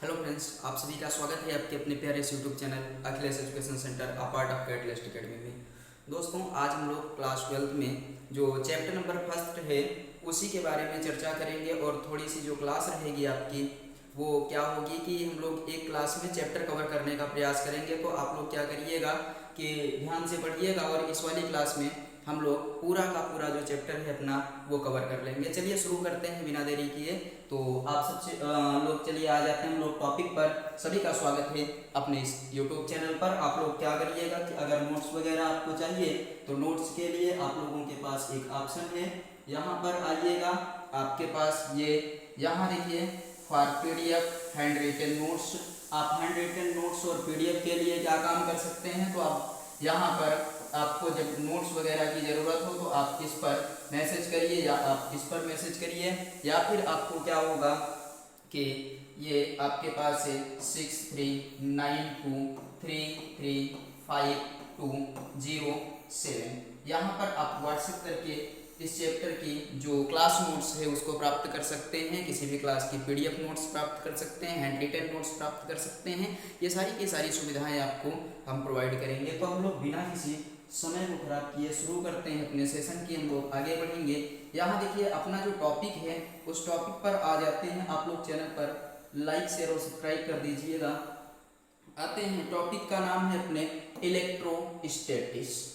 Hello friends, आप सभी का स्वागत है आपके अपने प्यारे से YouTube channel Akhilesh education centre a part of catalyst academy में। दोस्तों, आज हम लोग क्लास 12 में जो चैप्टर नंबर फर्स्ट है उसी के बारे में चर्चा करेंगे और थोड़ी सी जो क्लास रहेगी आपकी वो क्या होगी कि हम लोग एक क्लास में चैप्टर कवर करने का प्रयास करेंगे। तो आप लोग क्या करिएगा कि ध्यान से पढ़िएगा और इस वाली क्लास में हम लोग पूरा का पूरा जो चैप्टर है अपना वो कवर कर लेंगे। चलिए शुरू करते हैं बिना देरी किए। तो आप सबसे लोग चलिए आ जाते हैं हम लोग टॉपिक पर। सभी का स्वागत है अपने इस यूट्यूब चैनल पर। आप लोग क्या करिएगा कि अगर नोट्स वगैरह आपको चाहिए तो नोट्स के लिए आप लोगों के पास एक ऑप्शन है, यहाँ पर आइएगा। आपके पास ये यहाँ देखिए for PDF handwritten notes. आप हैंड रिटन नोट्स और पीडीएफ के लिए क्या काम कर सकते हैं, तो आप यहाँ पर आपको जब नोट्स वगैरह की ज़रूरत हो तो आप इस पर मैसेज करिए या आप इस पर मैसेज करिए, या फिर आपको क्या होगा कि ये आपके पास है 6392335207। यहाँ पर आप व्हाट्सएप करके इस चैप्टर की जो क्लास नोट्स है उसको प्राप्त कर सकते हैं। किसी भी क्लास की पीडीएफ नोट्स प्राप्त कर सकते हैं, हैंड रिटन नोट्स प्राप्त कर सकते हैं। ये सारी की सारी सुविधाएं आपको हम प्रोवाइड करेंगे। तो हम लोग बिना किसी समय को खराब किए शुरू करते हैं अपने सेशन की। हम लोग आगे बढ़ेंगे। यहाँ देखिए अपना जो टॉपिक है उस टॉपिक पर आ जाते हैं। आप लोग चैनल पर लाइक शेयर और सब्सक्राइब कर दीजिएगा। आते हैं, टॉपिक का नाम है अपने इलेक्ट्रोस्टैटिक्स।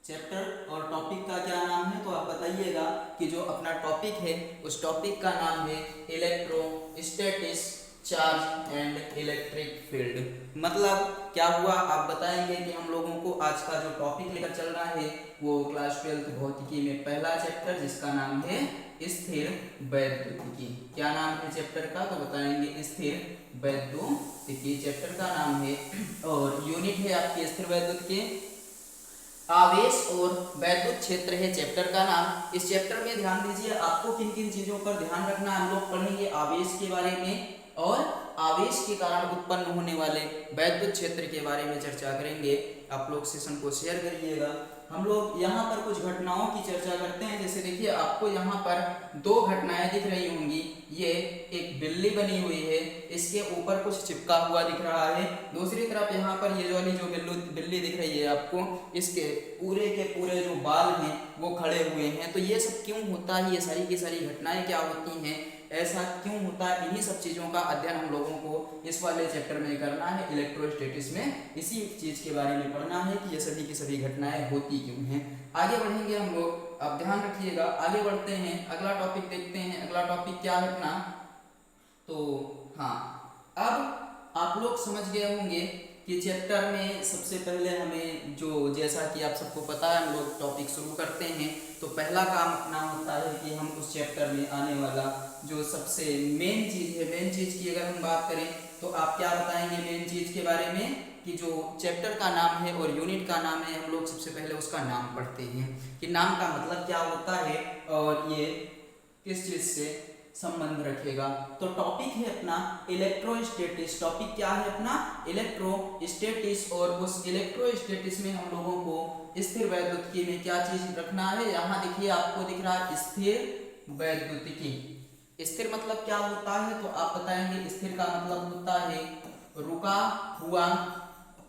चैप्टर और टॉपिक का क्या नाम है तो आप बताइएगा कि जो अपना टॉपिक है उस टॉपिक का नाम है electrostatics charge and electric field. मतलब क्या हुआ आप बताएंगे कि हम लोगों को आज का जो टॉपिक लेकर चल रहा है वो क्लास 12 भौतिकी में पहला चैप्टर जिसका नाम है स्थिर वैद्युतिकी। क्या नाम है चैप्टर का तो बताएंगे स्थिर वैद्युतिकी चैप्टर का नाम है, और यूनिट है आपकी स्थिर वैद्युतिकी। आवेश और वैद्युत क्षेत्र है चैप्टर का नाम। इस चैप्टर में ध्यान दीजिए आपको किन किन चीजों पर ध्यान रखना है। हम लोग पढ़ेंगे आवेश के बारे में और आवेश के कारण उत्पन्न होने वाले वैद्युत क्षेत्र के बारे में चर्चा करेंगे। आप लोग सेशन को शेयर करिएगा। हम लोग यहाँ पर कुछ घटनाओं की चर्चा करते हैं। जैसे देखिए आपको यहाँ पर दो घटनाएं दिख रही होंगी। ये एक बिल्ली बनी हुई है, इसके ऊपर कुछ चिपका हुआ दिख रहा है। दूसरी तरफ यहाँ पर ये वाली जो बिल्ली दिख रही है आपको, इसके पूरे के पूरे जो बाल हैं वो खड़े हुए हैं। तो ये सब क्यों होता है, ये सारी की सारी घटनाएं क्या होती हैं, ऐसा क्यों होता है, इन्हीं सब चीज़ों का अध्ययन हम लोगों को इस वाले चैप्टर में करना है। इलेक्ट्रोस्टैटिक्स में इसी चीज़ के बारे में पढ़ना है कि ये सभी की सभी घटनाएं होती क्यों हैं। आगे बढ़ेंगे हम लोग, अब ध्यान रखिएगा। आगे बढ़ते हैं, अगला टॉपिक देखते हैं। अगला टॉपिक क्या है अपना, तो हाँ, अब आप लोग समझ गए होंगे कि चैप्टर में सबसे पहले हमें जो, जैसा कि आप सबको पता है, हम लोग टॉपिक शुरू करते हैं तो पहला काम अपना होता है कि हम उस चैप्टर में आने वाला जो सबसे मेन चीज़ है, मेन चीज़ की अगर हम बात करें तो आप क्या बताएंगे मेन चीज़ के बारे में, कि जो चैप्टर का नाम है और यूनिट का नाम है, हम लोग सबसे पहले उसका नाम पढ़ते हैं कि नाम का मतलब क्या होता है और ये किस चीज़ से संबंध रखेगा। तो टॉपिक है अपना इलेक्ट्रोस्टैटिक्स। टॉपिक क्या है अपना इलेक्ट्रोस्टैटिक्स, और उस इलेक्ट्रोस्टैटिक्स में हम लोगों को स्थिर वैद्युतिकी में क्या चीज रखना है। यहाँ देखिए आपको दिख रहा है स्थिर वैद्युतिकी। स्थिर मतलब क्या होता है तो आप बताएंगे स्थिर का मतलब होता है रुका हुआ।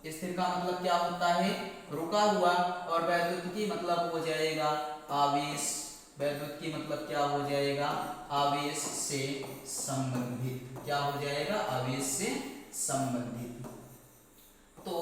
स्थिर का मतलब क्या होता है रुका हुआ, और वैद्युतिकी मतलब हो जाएगा आवेश। वैद्युतिकी मतलब क्या हो जाएगा आवेश से संबंधित। क्या हो जाएगा आवेश से संबंधित। तो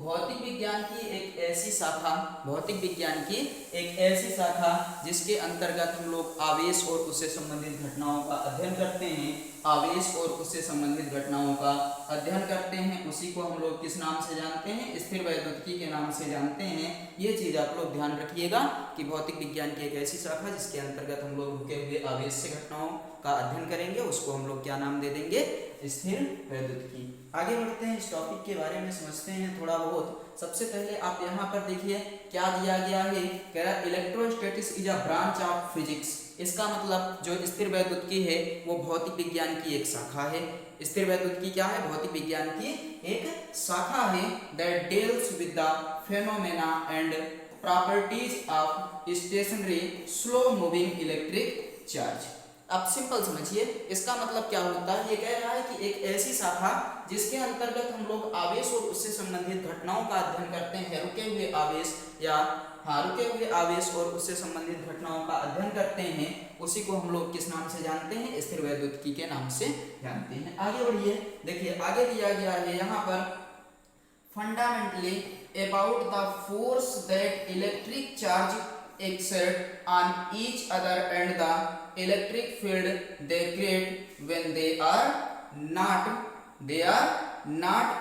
भौतिक विज्ञान की एक ऐसी शाखा, भौतिक विज्ञान की एक ऐसी शाखा जिसके अंतर्गत हम लोग आवेश और उससे संबंधित घटनाओं का अध्ययन करते हैं। आवेश और उससे संबंधित घटनाओं का अध्ययन करते हैं, उसी को हम लोग किस नाम से जानते हैं, स्थिर वैद्युतिकी के नाम से जानते हैं। ये चीज़ आप लोग ध्यान रखिएगा कि भौतिक विज्ञान की एक ऐसी शाखा जिसके अंतर्गत हम लोग रुके हुए आवेश से घटनाओं का अध्ययन करेंगे, उसको हम लोग क्या नाम दे देंगे, स्थिर वैद्युतिकी। आगे बढ़ते हैं, इस टॉपिक के बारे में समझते हैं थोड़ा बहुत। सबसे पहले आप यहाँ पर देखिए क्या दिया गया है, कह रहा electrostatics is a branch of physics. इसका मतलब जो स्थिर वैद्युतिकी है वो भौतिक विज्ञान की एक शाखा है। स्थिर वैद्युतिकी क्या है, भौतिक विज्ञान की एक शाखा है that deals with the phenomena and properties of stationary slow moving electric charge. आप सिंपल समझिए, इसका मतलब क्या होता है, ये कह रहा है कि एक ऐसी शाखा जिसके अंतर्गत हम लोग आवेश और उससे संबंधित घटनाओं का अध्ययन करते हैं, रुके हुए आवेश या रुके हुए आवेश और उससे संबंधित घटनाओं का अध्ययन करते हैं, उसी को हम लोग किस नाम से जानते हैं, स्थिर वैद्युतिकी के नाम से जानते हैं। आगे बढ़िए, देखिए आगे दिया गया है यहाँ पर fundamentally about the force that electric charge exert on each other and the electric field they create when they are not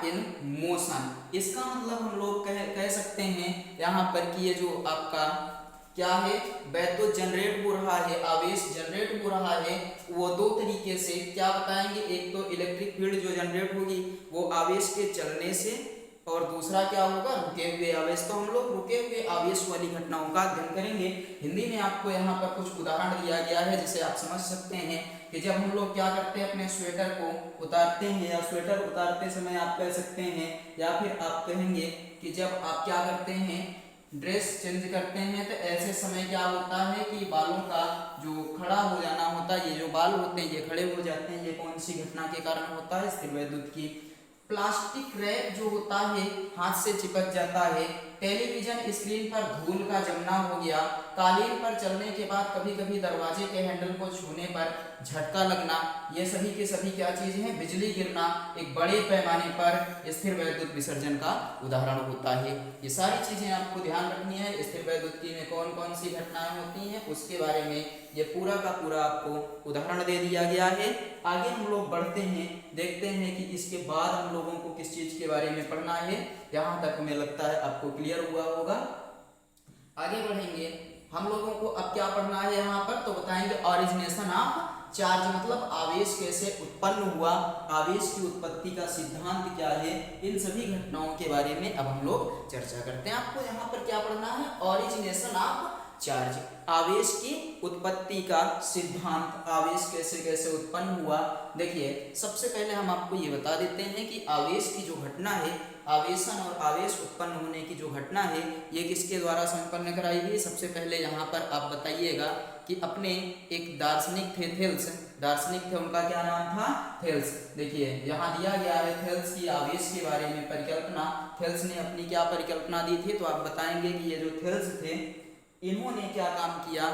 in motion। इसका मतलब हम लोग कह सकते हैं यहाँ पर कि ये जो आपका क्या है, वैद्युत जनरेट हो रहा है, आवेश जनरेट हो रहा है, वो दो तरीके से क्या बताएंगे, एक तो इलेक्ट्रिक फील्ड जो जनरेट होगी वो आवेश के चलने से, और दूसरा क्या होगा, रुके हुए आवेश। तो हम लोग रुके हुए आवेश वाली घटनाओं का अध्ययन करेंगे। हिंदी में आपको यहाँ पर कुछ उदाहरण दिया गया है जिसे आप समझ सकते हैं कि जब हम लोग क्या करते हैं, अपने स्वेटर को उतारते हैं, या स्वेटर उतारते समय आप कह सकते हैं, या फिर आप कहेंगे कि जब आप क्या करते हैं, ड्रेस चेंज करते हैं, तो ऐसे समय क्या होता है कि बालों का जो खड़ा हो जाना होता है, ये जो बाल होते हैं ये खड़े हो जाते हैं, ये कौन सी घटना के कारण होता है, स्थिर वैद्युतिकी। प्लास्टिक रैप जो होता है हाथ से चिपक जाता है, टेलीविजन स्क्रीन पर धूल का जमना हो गया, कालीन पर चलने के बाद कभी कभी दरवाजे के हैंडल को छूने पर झटका लगना, ये सभी के सभी क्या चीज हैं, बिजली गिरना एक बड़े पैमाने पर स्थिर वैद्युत विसर्जन का उदाहरण होता है। ये सारी चीजें आपको ध्यान रखनी है। स्थिर वैद्युतिकी में कौन कौन सी घटनाएं होती हैं उसके बारे में ये पूरा का पूरा आपको उदाहरण दे दिया गया है। आगे हम लोग बढ़ते हैं, देखते हैं कि इसके बाद हम लोगों को किस चीज के बारे में पढ़ना है। यहाँ तक हमें लगता है आपको क्लियर हुआ होगा। आगे बढ़ेंगे, हम लोगों को अब क्या पढ़ना है यहाँ पर, तो बताएंगे ऑरिजिनेशन ऑफ चार्ज, मतलब आवेश कैसे उत्पन्न हुआ, आवेश की उत्पत्ति का सिद्धांत क्या है, इन सभी घटनाओं के बारे में अब हम लोग चर्चा करते हैं। आपको यहाँ पर क्या पढ़ना है, ऑरिजिनेशन ऑफ चार्ज, आवेश की उत्पत्ति का सिद्धांत, आवेश कैसे कैसे उत्पन्न हुआ। देखिए सबसे पहले हम आपको ये बता देते हैं कि आवेश की जो घटना है, आवेशन और आवेश उत्पन्न होने की जो घटना है, ये किसके द्वारा संपन्न कराई गई। सबसे पहले यहाँ पर आप बताइएगा कि अपने एक दार्शनिक थे थेल्स, दार्शनिक थे, उनका क्या नाम था, थेल्स। देखिए यहाँ दिया गया है थेल्स की आवेश के बारे में परिकल्पना, थेल्स ने अपनी क्या परिकल्पना दी थी, तो आप बताएंगे कि ये जो थेल्स थे इन्होंने क्या काम किया,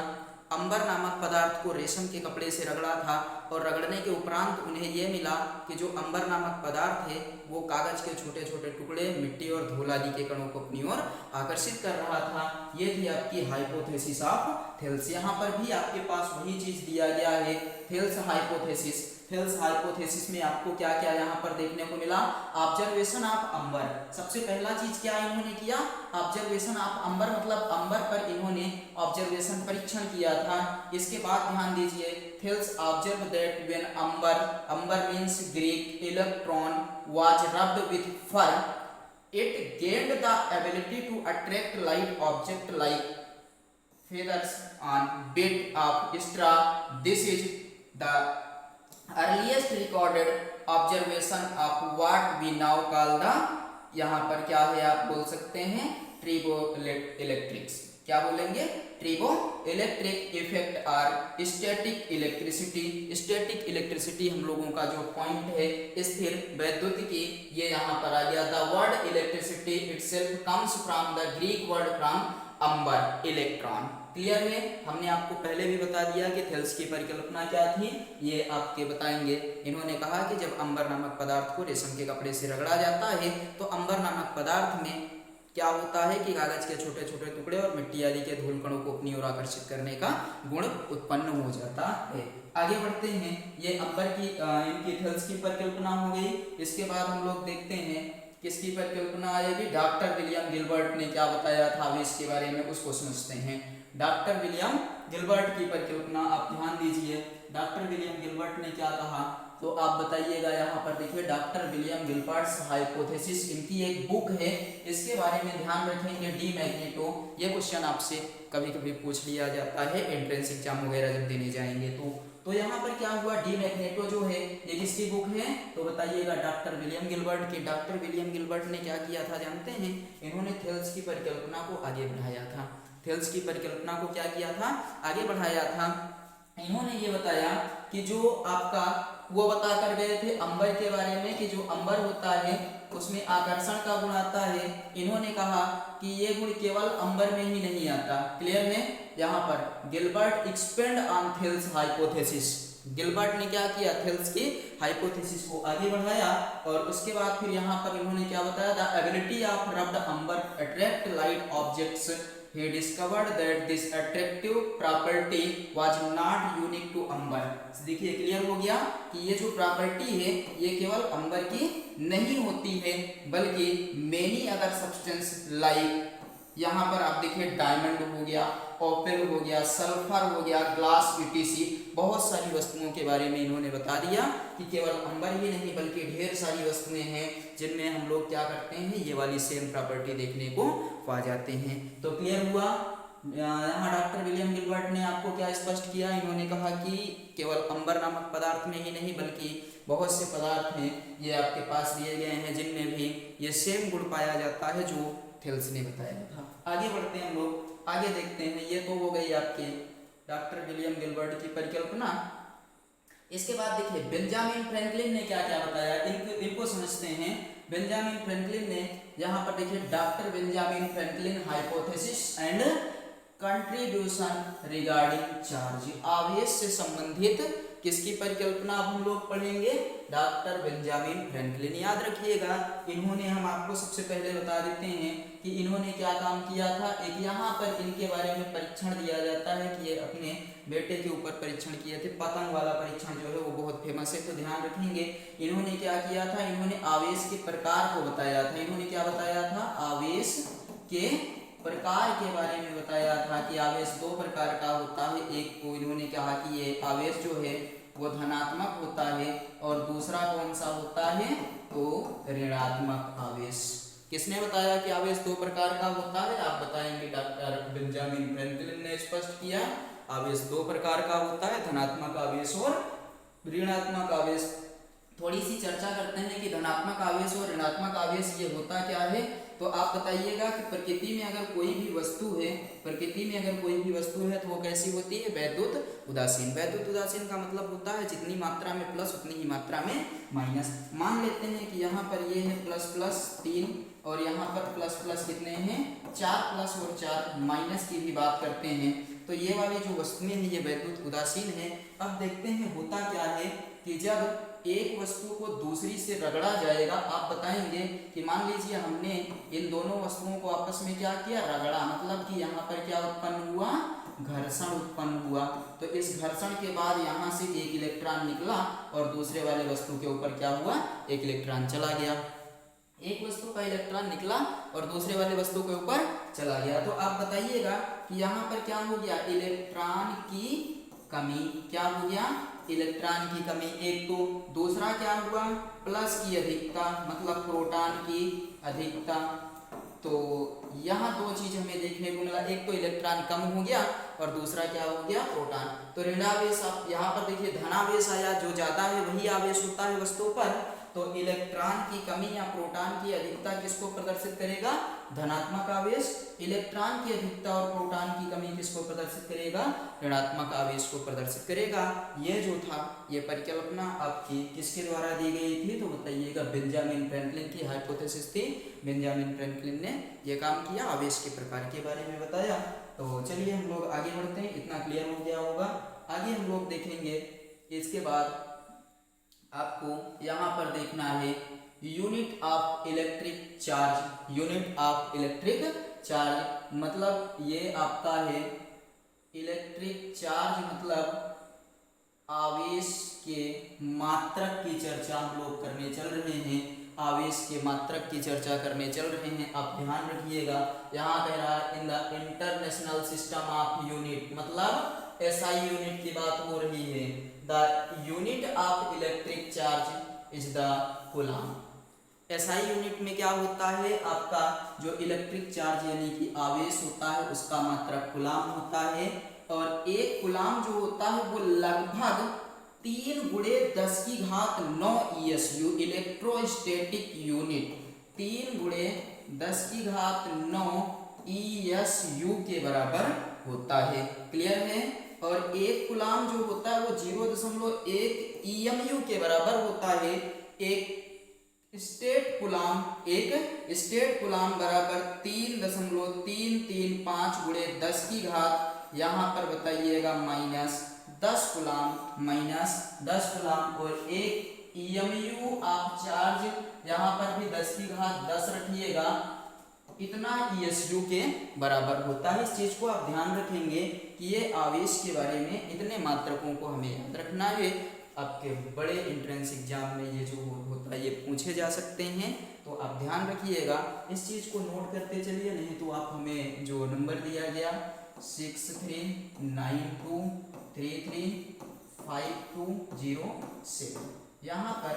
अंबर नामक पदार्थ को रेशम के कपड़े से रगड़ा था, और रगड़ने के उपरांत उन्हें यह मिला कि जो अंबर नामक पदार्थ है वो कागज के छोटे छोटे टुकड़े, मिट्टी और धूल आदि के कणों को अपनी ओर आकर्षित कर रहा था। ये थी आपकी हाइपोथेसिस ऑफ थेल्स। यहाँ पर भी आपके पास वही चीज दिया गया है, थेल्स हाइपोथेसिस। थेल्स हाइपोथेसिस में आपको क्या क्या यहाँ पर देखने को मिला, ऑब्जर्वेशन ऑफ अंबर। सबसे पहला चीज क्या इन्होंने किया, ऑब्जर्वेशन ऑफ अंबर, मतलब अंबर पर इन्होंने ऑब्जर्वेशन परीक्षण किया था। इसके बाद ध्यान दीजिए, Thales observe that when amber means Greek electron was rubbed with fur it gained the ability to attract light object like feathers on bit of straw. This is the earliest recorded observation of what we now call the, यहाँ पर क्या है आप बोल सकते हैं, ट्रिबो electrics. क्या बोलेंगे, ट्रिबो इलेक्ट्रिक इफेक्ट और स्टैटिक इलेक्ट्रिसिटी। स्टैटिक इलेक्ट्रिसिटी हम लोगों का जो पॉइंट है, स्थिर वैद्युतिकी, ये यहाँ पर आ गया। The word electricity itself comes from the Greek word from amber, electron. Clear है, हमने आपको पहले भी बता दिया कि थेल्स की परिकल्पना क्या थी, ये आपके बताएंगे। इन्होंने कहा कि जब अंबर नामक पदार्थ को रेशम के कपड़े से रगड़ा जाता है तो अंबर नामक पदार्थ में क्या होता है कि कागज के छोटे छोटे टुकड़े और मिट्टी आदि के धूल कणों को अपनी ओर आकर्षित करने का गुण उत्पन्न हो जाता है। आगे बढ़ते हैं, ये अंबर की इनकी थेल्स की परिकल्पना हो गई। इसके बाद हम लोग देखते हैं किसकी परिकल्पना आएगी, डॉक्टर विलियम गिलबर्ट ने क्या बताया था आवेश के बारे में, उसको समझते हैं। डॉक्टर विलियम गिलबर्ट की परिकल्पना आप ध्यान दीजिए, डॉक्टर विलियम गिलबर्ट ने क्या कहा, तो आप बताइएगा। यहाँ पर देखिए डॉक्टर विलियम गिलबर्ट्स हाइपोथेसिस, इनकी एक बुक है, इसके बारे में ध्यान रखेंगे। डी मैग्नेटो, ये क्वेश्चन आपसे कभी कभी पूछ लिया जाता है एंट्रेंस एग्जाम वगैरह जब देने जाएंगे तो यहाँ पर क्या हुआ, डी मैग्नेटो जो है ये किसकी बुक है, तो बताइएगा डॉक्टर विलियम गिलबर्ट की। डॉक्टर विलियम गिलबर्ट ने क्या किया था जानते हैं, इन्होंने थेल्स की परिकल्पना को आगे बढ़ाया था। थेल्स की परिकल्पना को क्या किया था, आगे बढ़ाया था। इन्होंने ये बताया कि जो आपका वो बता कर गए थे अंबर के बारे में कि जो अंबर होता है उसमें आकर्षण का गुण आता है। इन्होंने कहा कि ये गुण केवल अंबर में ही नहीं आता। क्लियर है? यहाँ पर Gilbert expand on Thales hypothesis, Gilbert ने क्या किया, थेल्स की हाइपोथेसिस को आगे बढ़ाया और उसके बाद फिर यहाँ पर इन्होंने क्या बताया, the ability of rubbed amber attract light objects. He discovered that this attractive property was not unique to अंबर। देखिए क्लियर हो गया कि ये जो प्रॉपर्टी है ये केवल अंबर की नहीं होती है बल्कि मेनी अदर सब्सटेंस लाइक, यहाँ पर आप देखिए डायमंड हो गया, ऑपेल हो गया, सल्फर हो गया, ग्लास ईटीसी, बहुत सारी वस्तुओं के बारे में इन्होंने बता दिया कि केवल अंबर ही नहीं बल्कि ढेर सारी वस्तुएं हैं जिनमें हम लोग क्या करते हैं, ये वाली सेम प्रॉपर्टी देखने को पा जाते हैं। तो क्लियर हुआ? यहाँ डॉक्टर विलियम गिलबर्ट ने आपको क्या स्पष्ट किया, इन्होंने कहा कि केवल अंबर नामक पदार्थ में ही नहीं बल्कि बहुत से पदार्थ हैं ये आपके पास दिए गए हैं जिनमें भी ये सेम गुण पाया जाता है जो थेल्स ने बताया था। आगे बढ़ते हैं हम लोग, आगे देखते हैं। ये तो हो गई आपके डॉक्टर विलियम गिलबर्ट की परिकल्पना। इसके बाद देखिए बेंजामिन फ्रैंकलिन ने क्या क्या बताया, इनको समझते हैं। बेंजामिन फ्रैंकलिन ने यहाँ पर देखिए doctor Benjamin Franklin hypothesis and contribution regarding charge, आवेश से संबंधित किसकी परिकल्पना अब हम लोग पढ़ेंगे, डॉक्टर बेंजामिन फ्रैंकलिन। याद रखिएगा इन्होंने, हम आपको सबसे पहले बता देते हैं कि इन्होंने क्या काम किया था। एक यहाँ पर इनके बारे में परीक्षण दिया जाता है कि ये अपने बेटे के ऊपर परीक्षण किए थे, पतंग वाला परीक्षण जो है वो बहुत फेमस है, तो ध्यान रखेंगे। इन्होंने क्या किया था, इन्होंने आवेश के प्रकार को बताया था। इन्होंने क्या बताया था, आवेश के प्रकार के बारे में बताया था कि आवेश दो प्रकार का होता है। एक को इन्होंने कहा कि ये आवेश जो है वो धनात्मक होता है और दूसरा कौन सा होता है, तो ऋणात्मक आवेश। किसने बताया कि आवेश दो प्रकार का होता है, आप बताएंगे। डॉक्टर बेंजामिन फ्रैंकलिन ने स्पष्ट किया आवेश दो प्रकार का होता है, धनात्मक आवेश और ऋणात्मक आवेश। थोड़ी सी चर्चा करते हैं कि धनात्मक आवेश और ऋणात्मक आवेश ये होता क्या है। तो आप बताइएगा कि प्रकृति में अगर कोई भी वस्तु है, प्रकृति में अगर कोई भी वस्तु है तो वो कैसी होती है, वैद्युत उदासीन। वैद्युत उदासीन का मतलब होता है जितनी मात्रा में प्लस उतनी ही मात्रा में माइनस। मान लेते हैं कि यहाँ पर ये है प्लस प्लस 3 और यहाँ पर प्लस प्लस कितने हैं, 4 प्लस और 4 माइनस की भी बात करते हैं। तो ये वाली जो वस्तुएं हैं ये वैद्युत उदासीन है। अब देखते हैं होता क्या है कि जब एक वस्तु को दूसरी से रगड़ा जाएगा, आप बताएंगे कि मान लीजिए हमने इन दोनों वस्तुओं को आपस में क्या किया, रगड़ा, मतलब कि यहाँ पर क्या उत्पन्न हुआ, घर्षण उत्पन्न हुआ। तो इस घर्षण के बाद यहाँ से एक इलेक्ट्रॉन निकला और दूसरे वाले वस्तु के ऊपर क्या हुआ, एक इलेक्ट्रॉन चला गया। एक वस्तु का इलेक्ट्रॉन निकला और दूसरे वाले वस्तु के ऊपर चला गया। तो आप बताइएगा कि यहाँ पर क्या हो गया, इलेक्ट्रॉन की कमी। क्या हो गया, इलेक्ट्रॉन की कमी। एक तो दूसरा क्या हुआ, प्लस की अधिकता, मतलब प्रोटॉन की अधिकता। तो यहाँ दो चीज हमें देखने को मिला, एक तो इलेक्ट्रॉन कम हो गया और दूसरा क्या हो गया, प्रोटॉन। तो ऋणावेश, आप यहाँ पर देखिए धनावेश आया, जो ज्यादा है वही आवेश होता है वस्तु पर। तो इलेक्ट्रॉन की कमी या प्रोटॉन की अधिकता किसको प्रदर्शित करेगा, धनात्मक आवेश। इलेक्ट्रॉन की अधिकता और प्रोटॉन की कमी किसको प्रदर्शित करेगा, ऋणात्मक आवेश को प्रदर्शित करेगा। ये जो था ये परिकल्पना आपकी किसके द्वारा दी गई थी, तो बताइएगा, बेंजामिन फ्रैंकलिन की हाइपोथेसिस थी। बेंजामिन फ्रैंकलिन ने ये काम किया, आवेश के प्रकार के बारे में बताया। तो चलिए हम लोग आगे बढ़ते हैं, इतना क्लियर हो गया होगा। आगे हम लोग देखेंगे, इसके बाद आपको यहाँ पर देखना है unit of electric charge. Unit of electric charge मतलब ये आपका है इलेक्ट्रिक चार्ज, मतलब आवेश के मात्रक की चर्चा हम लोग करने चल रहे हैं। आवेश के मात्रक की चर्चा करने चल रहे हैं। आप ध्यान रखिएगा, यहाँ कह रहा है in the international system of unit, मतलब एसआई यूनिट की बात हो रही है। The unit of electric charge is the coulomb. SI unit में क्या होता है, आपका जो इलेक्ट्रिक चार्ज यानी कि आवेश होता है उसका मात्रक कूलम होता है। और एक कूलम जो होता है वो लगभग 3 × 10⁹ ESU, इलेक्ट्रोस्टैटिक यूनिट 3 × 10⁹ ESU के बराबर होता है। क्लियर है? और 1 कूलाम जो होता है वो 0.1 EMU के बराबर होता है। एक स्टेट कूलाम बराबर 3.335 गुणे 10 की घात, यहाँ पर बताइएगा -10 कूलाम और 1 EMU आप चार्ज यहाँ पर भी 10 की घात 10 रखिएगा, इतना ESU के बराबर होता है। इस चीज को आप ध्यान रखेंगे कि ये आवेश के बारे में इतने मात्रकों को हमें याद रखना है। आपके बड़े एंट्रेंस एग्जाम में ये जो होता है ये पूछे जा सकते हैं, तो आप ध्यान रखिएगा, इस चीज को नोट करते चलिए, नहीं तो आप हमें जो नंबर दिया गया 6392335207 यहाँ पर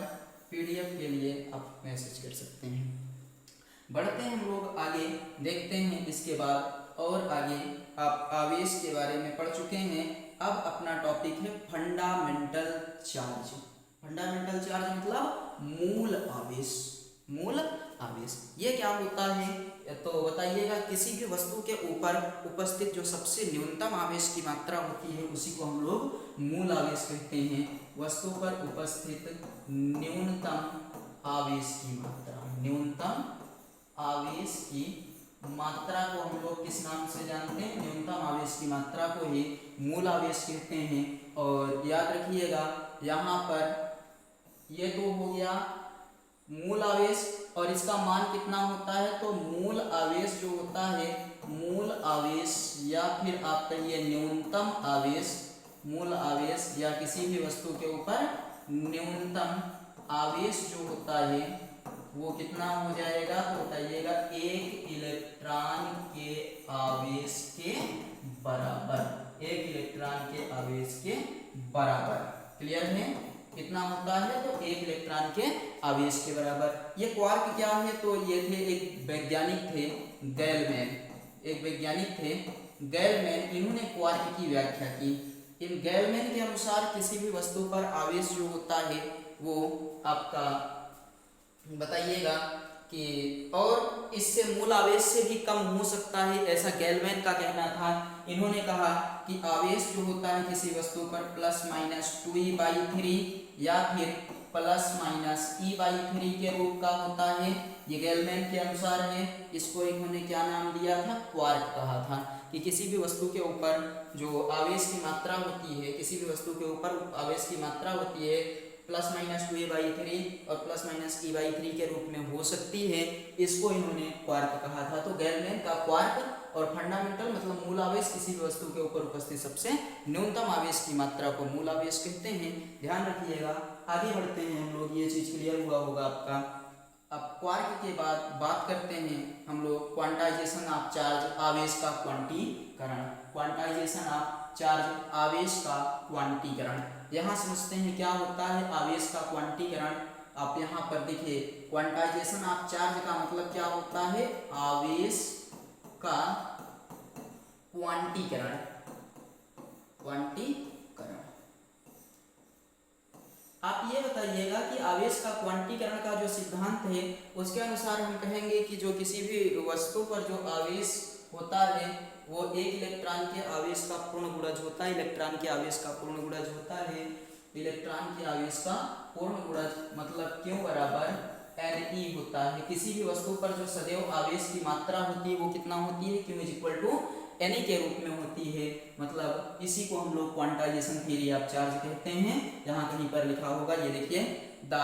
PDF के लिए आप मैसेज कर सकते हैं। बढ़ते हैं हम लोग आगे, देखते हैं इसके बाद और आगे। आप आवेश के बारे में पढ़ चुके हैं, अब अपना टॉपिक है फंडामेंटल चार्ज। फंडामेंटल चार्ज मतलब मूल आवेश। ये क्या होता है तो बताइएगा, किसी भी वस्तु के ऊपर उपस्थित जो सबसे न्यूनतम आवेश की मात्रा होती है उसी को हम लोग मूल आवेश कहते हैं। वस्तु पर उपस्थित न्यूनतम आवेश की मात्रा को हम लोग किस नाम से जानते हैं? न्यूनतम आवेश की मात्रा को ही मूल आवेश कहते हैं। और याद रखिएगा, यहाँ पर ये तो हो गया मूल आवेश, और इसका मान कितना होता है? तो मूल आवेश जो होता है, मूल आवेश या फिर आप कहिए न्यूनतम आवेश, मूल आवेश या किसी भी वस्तु के ऊपर न्यूनतम आवेश जो होता है वो कितना हो जाएगा? तो बताइएगा 1 इलेक्ट्रॉन के आवेश के बराबर। 1 इलेक्ट्रॉन के आवेश के बराबर। क्लियर है? कितना होता है? तो 1 इलेक्ट्रॉन के आवेश के बराबर। ये क्वार्क क्या है? तो ये थे एक वैज्ञानिक थे गैलमैन, इन्होंने क्वार्क की व्याख्या की। इन गैलमैन के अनुसार किसी भी वस्तु पर आवेश जो होता है वो आपका बताइएगा कि और इससे मूल आवेश से भी कम हो सकता है, ऐसा गैलमैन का कहना था। इन्होंने कहा कि आवेश जो होता है किसी वस्तु पर ±2e/3 या फिर ±e/3 के रूप का होता है। ये गैलमैन के अनुसार है। इसको इन्होंने क्या नाम दिया था? क्वार्क कहा था। कि किसी भी वस्तु के ऊपर जो आवेश की मात्रा होती है, किसी भी वस्तु के ऊपर आवेश की मात्रा होती है ±2a/3 और ±e/3 के रूप में हो सकती है, इसको इन्होंने क्वार्क कहा था। तो गैलमैन का क्वार्क और फंडामेंटल मतलब मूल आवेश, किसी भी वस्तु के ऊपर उपस्थित सबसे न्यूनतम आवेश की मात्रा को मूल आवेश कहते हैं। ध्यान रखिएगा। आगे बढ़ते हैं हम लोग, ये चीज क्लियर हुआ होगा आपका। अब क्वार्क के बाद बात करते हैं हम लोग क्वांटाइजेशन ऑफ चार्ज, आवेश का क्वांटीकरण। क्वांटाइजेशन ऑफ चार्ज, आवेश का क्वांटीकरण। यहाँ समझते हैं क्या होता है आवेश का क्वांटीकरण। आप यहाँ पर देखिए, क्वांटाइजेशन ऑफ चार्ज का मतलब क्या होता है? आवेश का क्वांटीकरण। आप ये बताइएगा कि आवेश का क्वांटीकरण का जो सिद्धांत है उसके अनुसार हम कहेंगे कि जो किसी भी वस्तु पर जो आवेश होता है वो 1 इलेक्ट्रॉन के आवेश का पूर्ण गुणज होता है। इलेक्ट्रॉन के आवेश का पूर्ण गुणज होता है। इलेक्ट्रॉन के आवेश का पूर्ण गुणज मतलब Q बराबर Ne होता है। किसी भी वस्तु पर जो सदैव आवेश की मात्रा होती है वो कितना होती है? Q = Ne के रूप में होती है। मतलब इसी को हम लोग क्वांटाइजेशन थ्योरी ऑफ चार्ज कहते हैं। यहाँ कहीं पर लिखा होगा, ये देखिए, the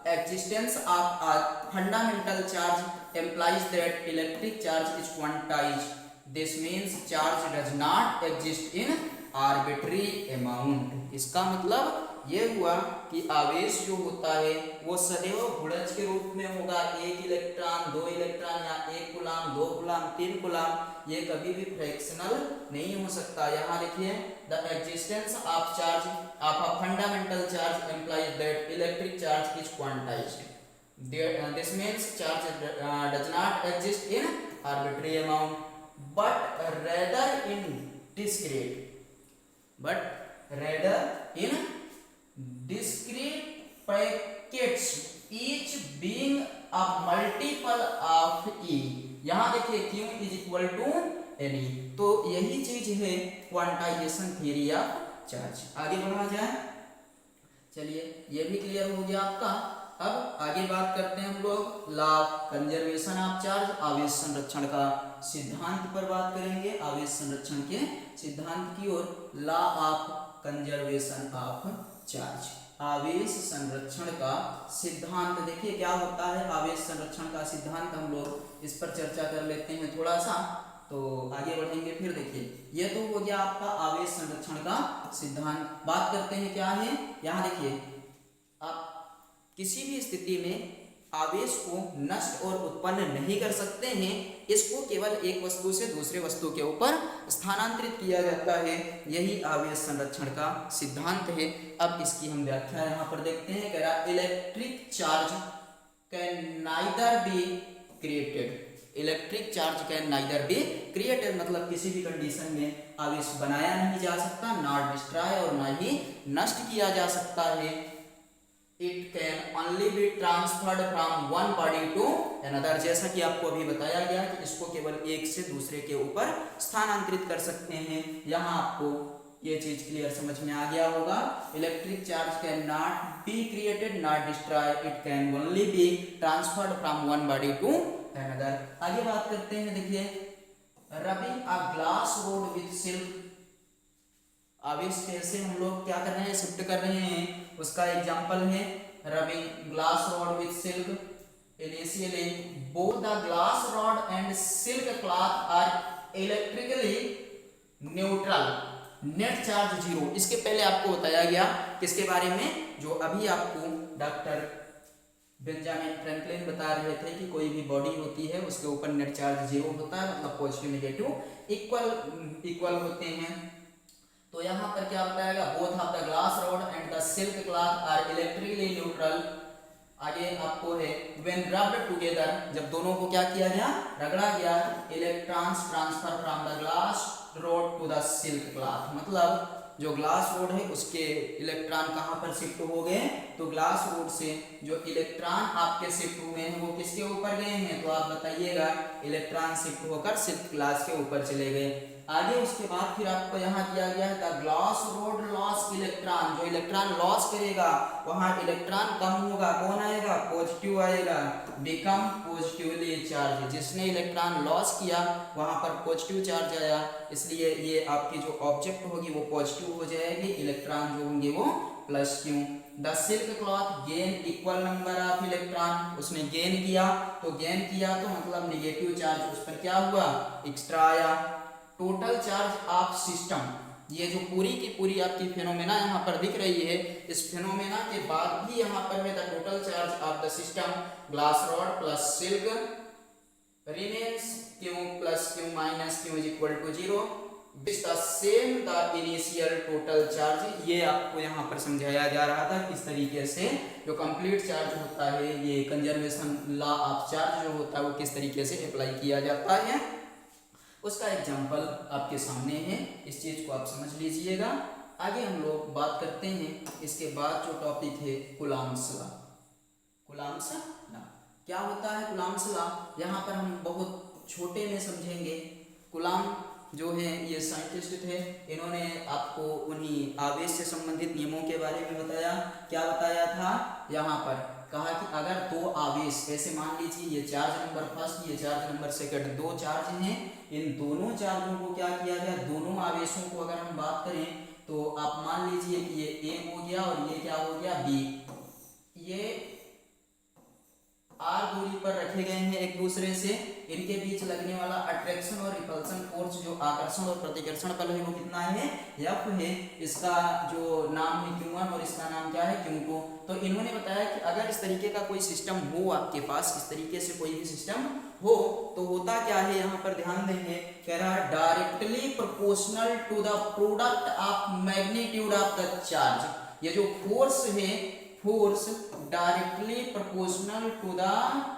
existence of a fundamental charge implies that electric charge is quantized. This means charge does not exist in arbitrary amount. इसका मतलब ये हुआ कि आवेश जो होता है वो सदैव गुणज के रूप में होगा। 1 इलेक्ट्रॉन, 2 इलेक्ट्रॉन या 1 कूलाम, 2 कूलाम, 3 कूलाम, ये कभी भी फ्रैक्शनल नहीं हो सकता। यहाँ लिखिए, the existence of charge of a fundamental charge implies that electric charge is quantized. This means charge does not exist in arbitrary amount but rather in discrete packets, each being a multiple of E। यहाँ देखिए Q = Ne। तो यही चीज है quantization theory of charge. आगे बढ़ा जाए, चलिए ये भी क्लियर हो गया आपका। अब आगे बात करते हैं हम लोग law of conservation of charge, आवेश संरक्षण का सिद्धांत पर बात करेंगे, आवेश संरक्षण के सिद्धांत की ओर। Law of conservation of charge, आवेश संरक्षण का सिद्धांत। देखिए क्या होता है आवेश संरक्षण का सिद्धांत, हम लोग इस पर चर्चा कर लेते हैं थोड़ा सा, तो आगे बढ़ेंगे। फिर देखिए ये तो हो गया आपका आवेश संरक्षण का सिद्धांत। बात करते हैं क्या है, यहाँ देखिए आप किसी भी स्थिति में आवेश को नष्ट और उत्पन्न नहीं कर सकते हैं, इसको केवल एक वस्तु से दूसरे वस्तु के ऊपर स्थानांतरित किया जाता है, यही आवेश संरक्षण का सिद्धांत है। अब इसकी हम व्याख्या यहाँ पर देखते हैं। कह रहा electric charge can neither be created, electric charge can neither be created मतलब किसी भी कंडीशन में आवेश बनाया नहीं जा सकता, नॉट डिस्ट्रॉय और ना ही नष्ट किया जा सकता है। It can only be transferred from one body to another, जैसा कि आपको अभी बताया गया कि इसको केवल एक से दूसरे के ऊपर स्थानांतरित कर सकते हैं। यहाँ आपको ये चीज क्लियर समझ में आ गया होगा। Electric charge can not be created not destroy, it can only be transferred from one body to another. आगे बात करते हैं, देखिए rubbing a glass rod with silk, आवेश कैसे हम लोग क्या कर रहे हैं, शिफ्ट कर रहे हैं, उसका एग्जांपल है rubbing glass rod with silk. Initially both the glass rod and silk cloth are electrically neutral, net charge zero. इसके पहले आपको बताया गया किसके बारे में, जो अभी आपको डॉक्टर बेंजामिन फ्रैंकलिन बता रहे थे कि कोई भी बॉडी होती है उसके ऊपर नेट चार्ज जीरो होता है, मतलब पॉजिटिव नेगेटिव इक्वल होते हैं। तो यहाँ पर क्या बताएगा, both of the glass rod and the silk cloth are electrically neutral. आगे आपको है व्हेन रब्ड टुगेदर, जब दोनों को क्या किया गया, रगड़ा गया, electrons transfer from the glass rod to the silk cloth, मतलब जो ग्लास रोड है उसके इलेक्ट्रॉन कहाँ पर शिफ्ट हो गए, तो ग्लास रोड से जो इलेक्ट्रॉन आपके शिफ्ट हुए हैं वो किसके ऊपर गए हैं, तो आप बताइएगा इलेक्ट्रॉन शिफ्ट होकर सिल्क ग्लास के ऊपर चले गए। आगे उसके बाद फिर आपको यहाँ दिया गया है the glass road loss electron, जो इलेक्ट्रॉन लॉस करेगा वहाँ इलेक्ट्रॉन कम होगा, कौन आएगा, पॉजिटिव आएगा, बिकम पॉजिटिवली चार्ज, जिसने इलेक्ट्रॉन लॉस किया वहाँ पर पॉजिटिव चार्ज आया, इसलिए ये आपकी जो ऑब्जेक्ट होगी वो पॉजिटिव हो जाएगी, इलेक्ट्रॉन जो होंगे वो plus Q. The silk cloth gain equal number of electron, उसने गेन किया, तो गेन किया तो मतलब निगेटिव चार्ज उस पर क्या हुआ, एक्स्ट्रा आया। टोटल चार्ज ऑफ सिस्टम, ये जो पूरी की पूरी आपकी फेनोमेना यहाँ पर दिख रही है, इस फेनोमेना के बाद भी यहाँ पर है the total charge of the system glass rod plus silk remains q plus q minus q is equal to zero, is the same the initial total charge. ये आपको यहाँ पर समझाया जा रहा था किस तरीके से जो कंप्लीट चार्ज होता है, ये कंजर्वेशन लॉ ऑफ चार्ज जो होता है वो किस तरीके से अप्लाई किया जाता है, उसका एग्जाम्पल आपके सामने है, इस चीज को आप समझ लीजिएगा। आगे हम लोग बात करते हैं, इसके बाद जो टॉपिक है कूलॉम्स लॉ। कूलॉम्स लॉ क्या होता है, कूलॉम्स लॉ यहाँ पर हम बहुत छोटे में समझेंगे। कूलॉम जो है ये साइंटिस्ट थे, इन्होंने आपको उन्हीं आवेश से संबंधित नियमों के बारे में बताया। क्या बताया था, यहाँ पर कहा कि अगर दो आवेश, ऐसे मान लीजिए ये चार्ज नंबर फर्स्ट, ये चार्ज नंबर सेकंड, दो चार्ज हैं, इन दोनों चार्जों को क्या किया जाए, दोनों आवेशों को अगर हम बात करें तो आप मान लीजिए कि ये ए हो गया और ये क्या हो गया बी, ये आर दूरी पर रखे गए हैं एक दूसरे से, इनके बीच लगने वाला अट्रैक्शन और रिपल्सन फोर्स, जो आकर्षण और प्रतिकर्षण बल है वो कितना है, एफ है, इसका जो नाम है Q1 और इसका नाम क्या है Q2। तो इन्होंने बताया कि अगर इस तरीके का कोई सिस्टम हो आपके पास, इस तरीके से कोई भी सिस्टम हो तो होता क्या है, यहाँ पर ध्यान देंगे, कह रहा है directly proportional to the product of magnitude of the charge. ये जो फोर्स है, force directly proportional to the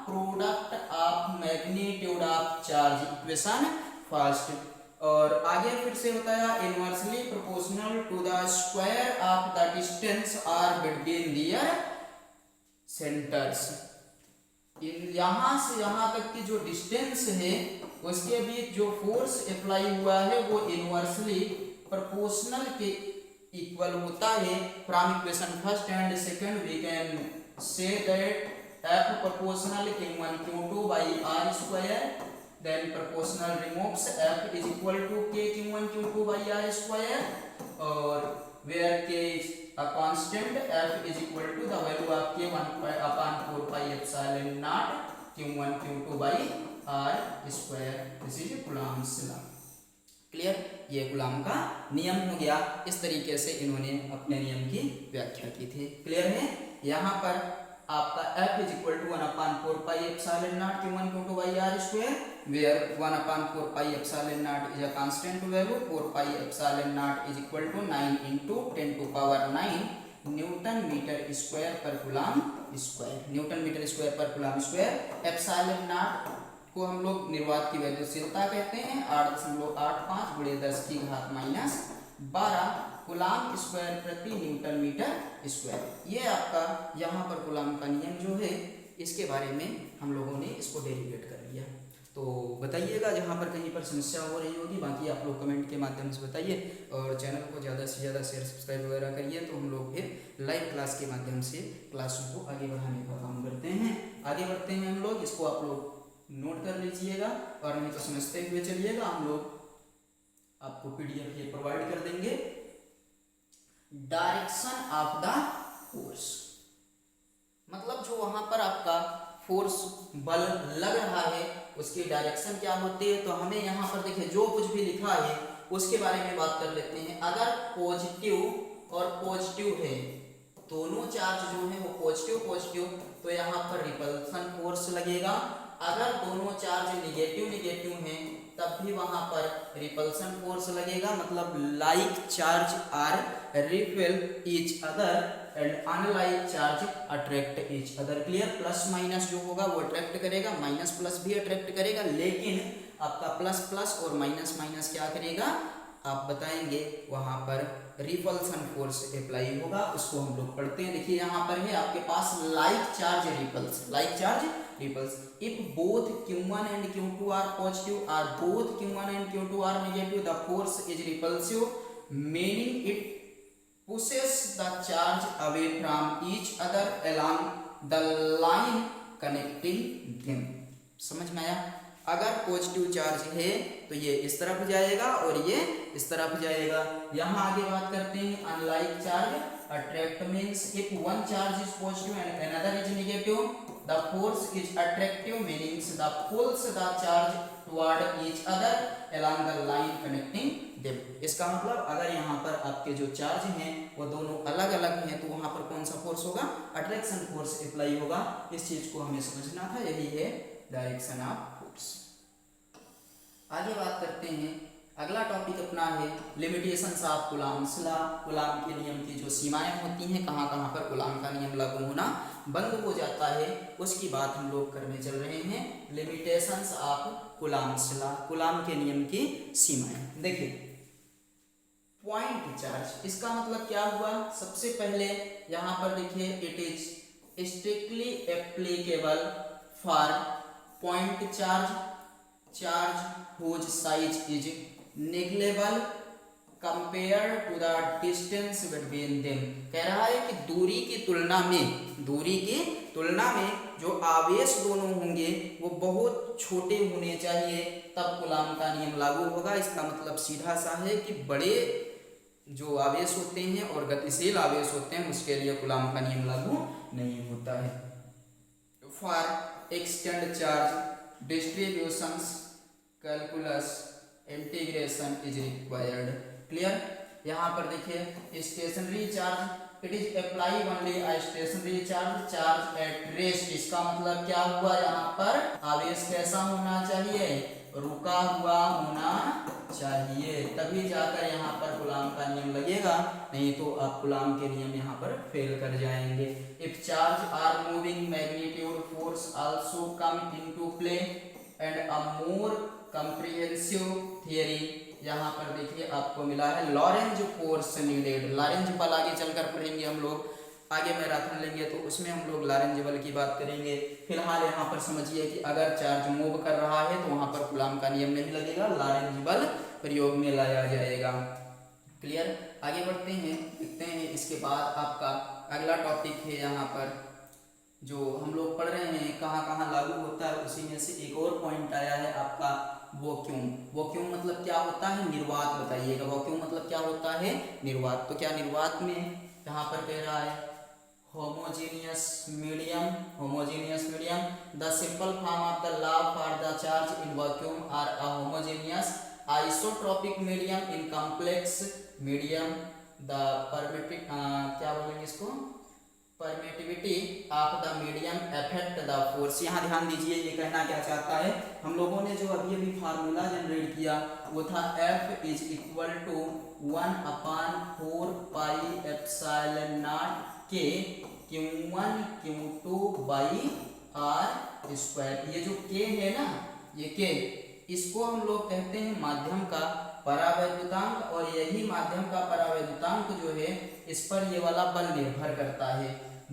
product of magnitude of charge, equation first. और आगे फिर से होता है inversely proportional to the square of the distance r between their centres. यहाँ से यहाँ तक की जो डिस्टेंस है उसके बीच जो फोर्स अप्लाई हुआ है वो इनवर्सली प्रोपोर्शनल के इक्वल होता है। From equation first and second we can say that F proportional Q1 Q2 by R square, then proportional removes F is equal to K Q1 Q2 by R square, or where K is a constant, F is equal to the value of K1 upon 4 pi epsilon naught Q1 Q2 by R square. This is Coulomb's law. Clear? ये Coulomb का नियम हो गया। इस तरीके से इन्होंने अपने नियम की व्याख्या की थी। क्लियर है? यहाँ पर आपका F is equal to 1/4 pi epsilon naught Q1 Q2 by R square, where 1/4 pi epsilon naught is a constant value, 4 pi epsilon naught is equal to 9 into 10 to power 9 newton metre square पर coulomb square, newton metre square पर coulomb square. Epsilon naught को हम लोग निर्वात की वैद्युशीलता कहते हैं, 8.85 × 10⁻12 Coulomb square प्रति न्यूटन मीटर स्क्वायर। ये आपका यहाँ पर कूलॉम का नियम जो है इसके बारे में हम लोगों ने इसको डेरिवेट कर लिया। तो बताइएगा जहाँ पर कहीं पर समस्या हो रही होगी, बाकी आप लोग कमेंट के माध्यम से बताइए, और चैनल को ज़्यादा से ज़्यादा शेयर सब्सक्राइब वगैरह करिए, तो हम लोग फिर लाइव क्लास के माध्यम से क्लासों को आगे बढ़ाने का काम करते हैं। आगे बढ़ते हैं हम लोग, इसको आप लोग नोट कर लीजिएगा और नहीं तो समझते हुए चलिएगा। हम लोग आपको PDF ये प्रोवाइड कर देंगे। डायरेक्शन ऑफ द फोर्स, मतलब जो वहां पर आपका फोर्स बल लग रहा है उसकी डायरेक्शन क्या होती है। तो हमें यहाँ पर देखिए जो कुछ भी लिखा है उसके बारे में बात कर लेते हैं। अगर पॉजिटिव और पॉजिटिव है, दोनों चार्ज जो है वो पॉजिटिव, तो यहाँ पर रिपल्सन फोर्स लगेगा। अगर दोनों चार्ज निगेटिव हैं तब भी वहां पर रिपल्सन फोर्स लगेगा। मतलब like charge are repel each other and unlike charge attract each other. Clear? Plus minus जो होगा वो अट्रैक्ट करेगा, माइनस प्लस भी अट्रैक्ट करेगा, लेकिन आपका प्लस प्लस और माइनस माइनस क्या करेगा आप बताएंगे, वहां पर रिपल्सन फोर्स अप्लाई होगा। उसको हम लोग पढ़ते हैं। देखिए यहाँ पर है आपके पास like charge repels. If both Q1 and Q2 are positive, or both Q1 and Q2 are negative, the force is repulsive, meaning it pushes the charge away from each other along the line connecting them. समझ में आया? अगर positive charge है तो ये इस तरफ जाएगा और ये इस तरफ जाएगा। यहाँ आगे बात करते हैं unlike charge attract means if one charge is positive and another is negative, the force is attractive meanings the pulls the charge toward each other along the line connecting them. इसका मतलब अगर यहाँ पर आपके जो चार्ज हैं वो दोनों अलग अलग हैं तो वहाँ पर कौन सा फोर्स होगा, अट्रैक्शन फोर्स अप्लाई होगा। इस चीज को हमें समझना था, यही है डायरेक्शन ऑफ फोर्स। आगे बात करते हैं, अगला टॉपिक अपना है limitations of Coulomb's law. Coulomb के नियम की जो सीमाएं होती हैं, कहाँ कहाँ पर कूलॉम का नियम लागू होना बंद हो जाता है, उसकी बात हम लोग करने चल रहे हैं। Limitations of Coulomb's law, Coulomb के नियम की सीमाएं। देखिए पॉइंट चार्ज, इसका मतलब क्या हुआ। सबसे पहले यहाँ पर देखिए it is strictly applicable for point charge whose size is negligible compared to the distance between them। कह रहा है कि दूरी की तुलना में जो आवेश दोनों होंगे वो बहुत छोटे होने चाहिए, तब कूलॉम का नियम लागू होगा। इसका मतलब सीधा सा है कि बड़े जो आवेश होते हैं और गतिशील आवेश होते हैं उसके लिए कूलॉम का नियम लागू नहीं होता है। For extend charge distributions calculus integration is required. Clear? यहाँ पर देखिए stationary charge it is apply only a stationary charge at rest. इसका मतलब क्या हुआ, यहाँ पर आवेश कैसा होना चाहिए, रुका हुआ होना चाहिए, तभी जाकर यहाँ पर कूलॉम का नियम लगेगा, नहीं तो आप कूलॉम के नियम यहाँ पर फेल कर जाएंगे। If charge are moving magnitude force also come into play and a more comprehensive theory. यहाँ पर देखिए आपको मिला है लॉरेंज फोर्स नीडेड। लॉरेंज बल आगे चलकर पढ़ेंगे हम लोग। आगे मैराथन लेंगे तो उसमें हम लोग लॉरेंज बल की बात करेंगे। फिलहाल यहाँ पर समझिए कि अगर चार्ज मूव कर रहा है तो वहाँ पर कूलॉम का नियम नहीं लगेगा, लॉरेंज बल प्रयोग में लाया जाएगा। क्लियर। आगे बढ़ते हैं, देखते हैं इसके बाद आपका अगला टॉपिक है यहाँ पर जो हम लोग पढ़ रहे हैं कहाँ कहाँ लागू होता है, उसी में से एक और पॉइंट आया है आपका वैक्यूम। वैक्यूम मतलब क्या होता है, निर्वात बताइएगा। वैक्यूम मतलब क्या होता है, निर्वात। तो क्या निर्वात में यहाँ पर कह रहा है homogeneous medium, homogeneous medium, the simple form of the law for the charge in vacuum or a homogeneous isotropic medium in complex medium, the permittive क्या बोलेंगे इसको, permittivity of the medium affect the force. यहाँ ध्यान दीजिए ये कहना क्या चाहता है, हम लोगों ने जो अभी अभी फार्मूला जनरेट किया वो था F is equal to 1/4 pi epsilon naught K Q1 Q2 by R square. ये जो K है ना, ये K, इसको हम लोग कहते हैं माध्यम का परावैद्युतांक, और यही माध्यम का परावैद्युतांक जो है इस पर ये वाला बल निर्भर करता है।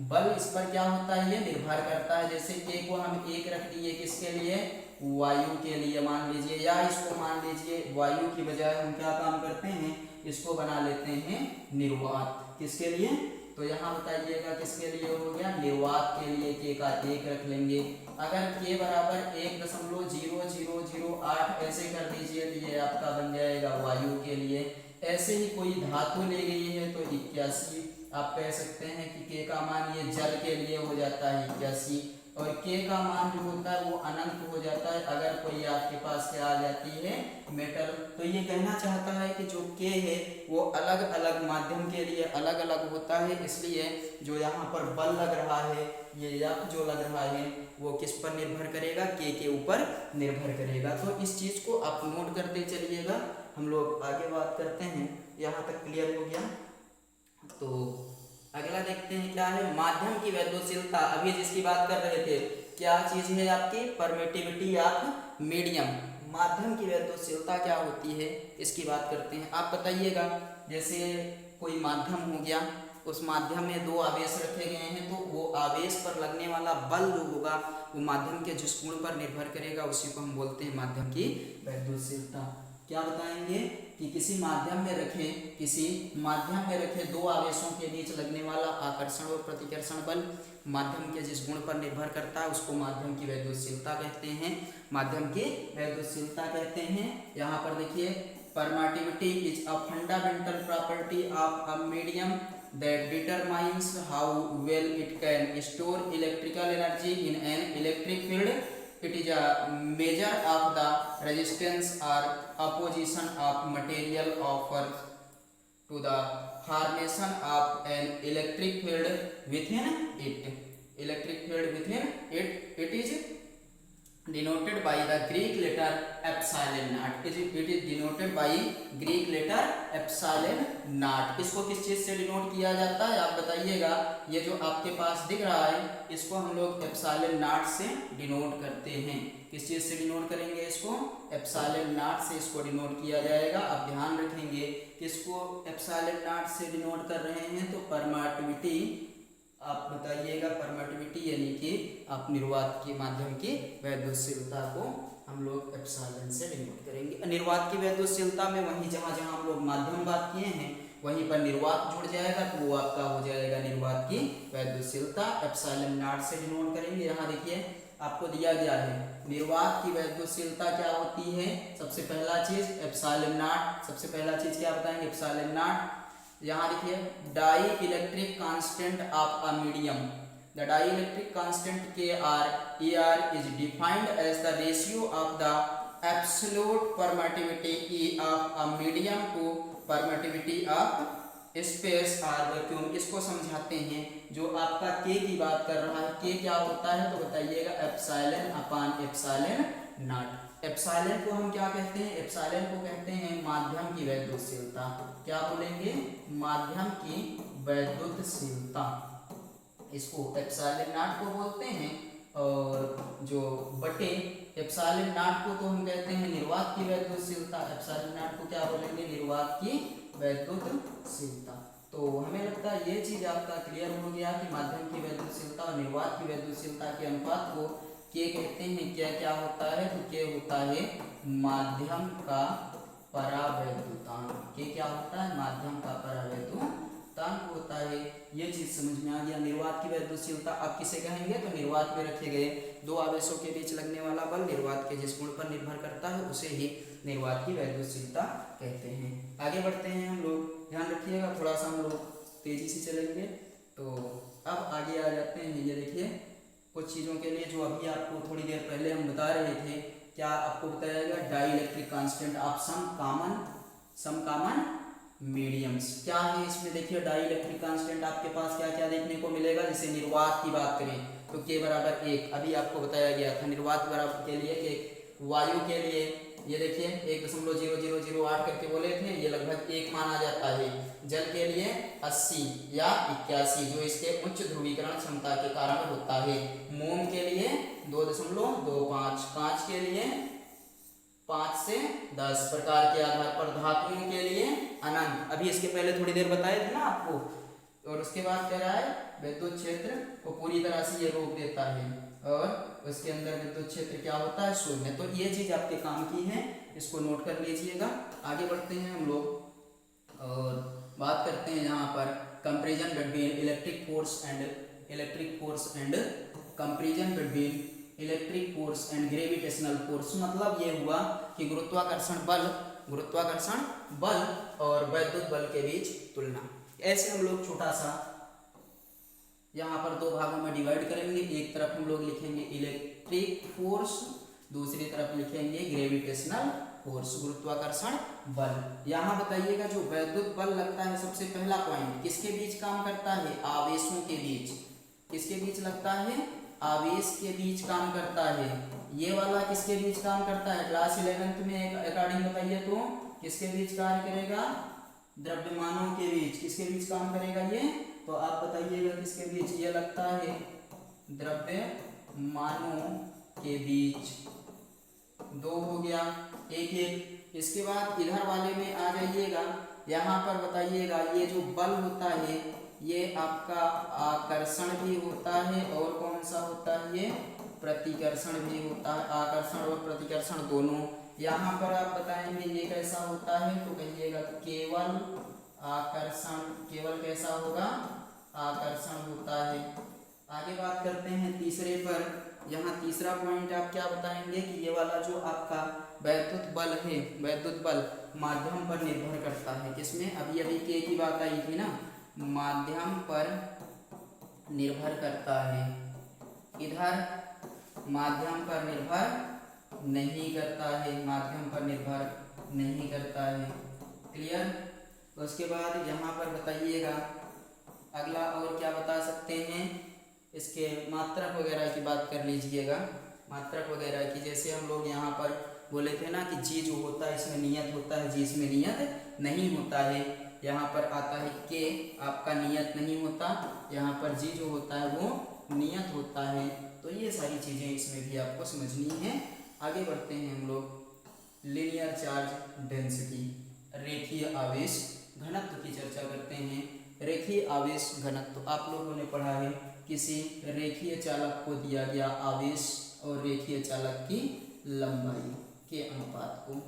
बल इस पर क्या होता है, ये निर्भर करता है। जैसे K को हम 1 रख दिए किसके लिए, वायु के लिए मान लीजिए, या इसको मान लीजिए वायु की बजाय हम क्या काम करते हैं, इसको बना लेते हैं निर्वात। किसके लिए, तो यहाँ बताइएगा किसके लिए हो गया, निर्वात के लिए K का 1 रख लेंगे। अगर K बराबर 1.0008 ऐसे कर दीजिए तो ये आपका बन जाएगा वायु के लिए। ऐसे ही कोई धातु ले गई है तो 81 आप कह सकते हैं कि K का मान, ये जल के लिए हो जाता है 81, और K का मान जो होता है वो अनंत हो जाता है अगर कोई आपके पास क्या आ जाती है, मेटल। तो ये कहना चाहता है कि जो K है वो अलग अलग माध्यम के लिए अलग अलग होता है, इसलिए जो यहाँ पर बल लग रहा है, ये F जो लग रहा है वो किस पर निर्भर करेगा, K के ऊपर निर्भर करेगा। तो इस चीज को आप नोट करते चलिएगा, हम लोग आगे बात करते हैं। यहाँ तक क्लियर हो गया। तो अगला देखते हैं क्या है, माध्यम की वैद्युशीलता। अभी जिसकी बात कर रहे थे, क्या चीज है आपकी, परमिटिविटी ऑफ मीडियम। माध्यम की वैद्युशीलता क्या होती है इसकी बात करते हैं। आप बताइएगा, जैसे कोई माध्यम हो गया, उस माध्यम में 2 आवेश रखे गए हैं, तो वो आवेश पर लगने वाला बल जो होगा वो माध्यम के जिस गुण पर निर्भर करेगा उसी को हम बोलते हैं माध्यम की वैद्युशीलता। क्या बताएंगे कि किसी माध्यम में रखे 2 आवेशों के बीच लगने वाला आकर्षण और प्रतिकर्षण बल माध्यम के जिस गुण पर निर्भर करता है उसको माध्यम की वैद्युशीलता कहते हैं, माध्यम की वैद्युशीलता कहते हैं। यहाँ पर देखिए, permittivity is a fundamental property of a medium that determines how well it can store electrical energy in an electric field. It is a measure of the resistance or opposition of material offered to the formation of an electric field within it. Electric field within it. It is denoted by the Greek letter epsilon naught. It is denoted by Greek letter epsilon naught. इसको किस चीज से denote किया जाता है आप बताइएगा। ये जो आपके पास दिख रहा है इसको हम लोग एप्सिलॉन नॉट से डिनोट करते हैं। किस चीज से डिनोट करेंगे इसको, एप्सिलॉन नॉट से इसको डिनोट किया जाएगा। आप ध्यान रखेंगे किसको एप्सिलॉन नॉट से डिनोट कर रहे हैं, तो परमिटिविटी आप बताइएगा, परमिटिविटी यानी कि आप निर्वात के माध्यम की वैद्युशीलता को हम लोग एप्सिलॉन से डिनोट करेंगे। निर्वात की वैद्युशीलता में वहीं जहाँ जहाँ हम लोग माध्यम बात किए हैं वहीं पर निर्वात जुड़ जाएगा तो वो आपका हो जाएगा निर्वात की वैद्युशीलता, एप्सिलॉन नॉट से डिनोट करेंगे। यहाँ देखिए आपको दिया गया है निर्वात की वैद्युशीलता क्या होती है। सबसे पहला चीज एप्सिलॉन नॉट, सबसे पहला चीज क्या बताएंगे, एप्सिलॉन नॉट। यहाँ देखिए dielectric constant of a medium, the dielectric constant KR is defined as the ratio of the absolute permittivity E of a medium to permittivity of space or vacuum। इसको समझाते हैं। जो आपका K की बात कर रहा है, K क्या होता है तो बताइएगा, epsilon upon epsilon not. Epsilon को हम क्या कहते हैं, एप्सिलॉन को कहते हैं माध्यम की वैद्युशीलता। क्या बोलेंगे, माध्यम की वैद्युशीलता, इसको एप्सिलॉन नॉट को बोलते हैं। और जो बटे एप्सिलॉन नॉट को तो हम कहते हैं निर्वात की वैद्युशीलता, एप्सिलॉन नॉट को क्या बोलेंगे, निर्वात की वैद्युशीलता। तो हमें लगता है ये चीज़ आपका क्लियर हो गया कि माध्यम की वैद्युतशीलता और निर्वात की वैद्युतशीलता के अनुपात को के कहते हैं। क्या क्या होता है? तो के होता है माध्यम का परावैद्युतांक। के क्या होता है? माध्यम का परावैद्युतांक होता है। ये चीज समझ में आ गया। निर्वात की वैद्युतशीलता अब किसे कहेंगे? तो निर्वात में रखे गए दो आवेशों के बीच लगने वाला बल निर्वात के जिस गुण पर निर्भर करता है उसे ही निर्वात की वैद्युतशीलता कहते हैं। आगे बढ़ते हैं हम लोग, ध्यान रखिएगा, थोड़ा सा हम लोग तेजी से चलेंगे। तो अब आगे आ जाते हैं। ये देखिए कुछ चीज़ों के लिए जो अभी आपको थोड़ी देर पहले हम बता रहे थे, क्या आपको बताया गया? Dielectric constant of some common mediums. क्या है इसमें? देखिए डाई इलेक्ट्रिक कांस्टेंट आपके पास क्या क्या देखने को मिलेगा। जैसे निर्वात की बात करें तो के बराबर 1, अभी आपको बताया गया था। निर्वात बराबर के लिए एक, वायु के लिए ये देखिए 1.0008 करके बोले थे, ये लगभग 1 माना जाता है। जल के लिए 80 या 81 जो इसके उच्च ध्रुवीकरण क्षमता के कारण होता है। मोम के लिए 2.25, कांच के लिए 5 से 10 प्रकार के आधार पर। धातुओं के लिए अनंत, अभी इसके पहले थोड़ी देर बताए थे ना आपको। और उसके बाद कह रहा है विद्युत क्षेत्र को पूरी तरह से ये रोक देता है और उसके अंदर विद्युत क्षेत्र क्या होता है? शून्य। तो ये चीज आपके काम की है, इसको नोट कर लीजिएगा। आगे बढ़ते हैं हम लोग और बात करते हैं यहाँ पर comparison between electric force and comparison between electric force and gravitational force. मतलब ये हुआ कि गुरुत्वाकर्षण बल और वैद्युत बल के बीच तुलना। ऐसे हम लोग छोटा सा यहाँ पर दो भागों में डिवाइड करेंगे। एक तरफ हम लोग लिखेंगे इलेक्ट्रिक फोर्स, दूसरी तरफ लिखेंगे ग्रेविटेशनल फोर्स, गुरुत्वाकर्षण बल। यहाँ बताइएगा जो वैद्युत बल लगता है, सबसे पहला पॉइंट किसके बीच काम करता है? आवेशों के बीच। किसके बीच लगता है? आवेश के बीच काम करता है। ये वाला किसके बीच काम करता है? क्लास 11th में अकॉर्डिंग बताइए तो किसके बीच कार्य करेगा? द्रव्यमानों के बीच। किसके बीच काम करेगा ये? तो आप बताइएगा किसके बीच ये लगता है? द्रव्यमानों के बीच। 2 हो गया, एक। इसके बाद इधर वाले में आ जाइएगा, यहाँ पर बताइएगा ये जो बल होता है ये आपका आकर्षण भी होता है और कौन सा होता है? ये प्रतिकर्षण भी होता है। आकर्षण और प्रतिकर्षण दोनों। यहाँ पर आप बताएंगे ये कैसा होता है तो कहिएगा केवल आकर्षण। केवल कैसा होगा? आकर्षण होता है। आगे बात करते हैं तीसरे पर। यहाँ तीसरा पॉइंट आप क्या बताएंगे कि ये वाला जो आपका वैद्युत बल है, वैद्युत बल माध्यम पर निर्भर करता है। किसमें? अभी के की बात आई थी ना, माध्यम पर निर्भर करता है। इधर माध्यम पर निर्भर नहीं करता है, माध्यम पर निर्भर नहीं करता है। क्लियर? उसके बाद यहाँ पर बताइएगा अगला और क्या बता सकते हैं? इसके मात्रक वगैरह की बात कर लीजिएगा, मात्रक वगैरह की। जैसे हम लोग यहाँ पर बोले थे ना कि जी जो होता है इसमें नियत होता है, जी इसमें नियत नहीं होता है। यहाँ पर आता है के आपका नियत नहीं होता, यहाँ पर जी जो होता है वो नियत होता है। तो ये सारी चीज़ें इसमें भी आपको समझनी है। आगे बढ़ते हैं हम लोग लीनियर चार्ज डेंसिटी, रेखीय आवेश घनत्व की चर्चा करते हैं। रेखीय आवेश घनत्व आप लोगों ने पढ़ा है, किसी रेखीय चालक को दिया गया आवेश और रेखीय चालक की लंबाई के अनुपात को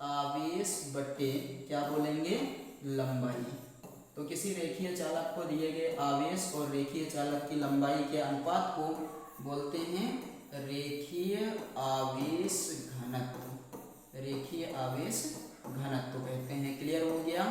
आवेश बट्टे क्या बोलेंगे? लंबाई। तो किसी रेखीय चालक को दिए गए आवेश और रेखीय चालक की लंबाई के अनुपात को बोलते हैं रेखीय आवेश घनत्व। रेखीय आवेश घनत्व कहते हैं। क्लियर हो गया?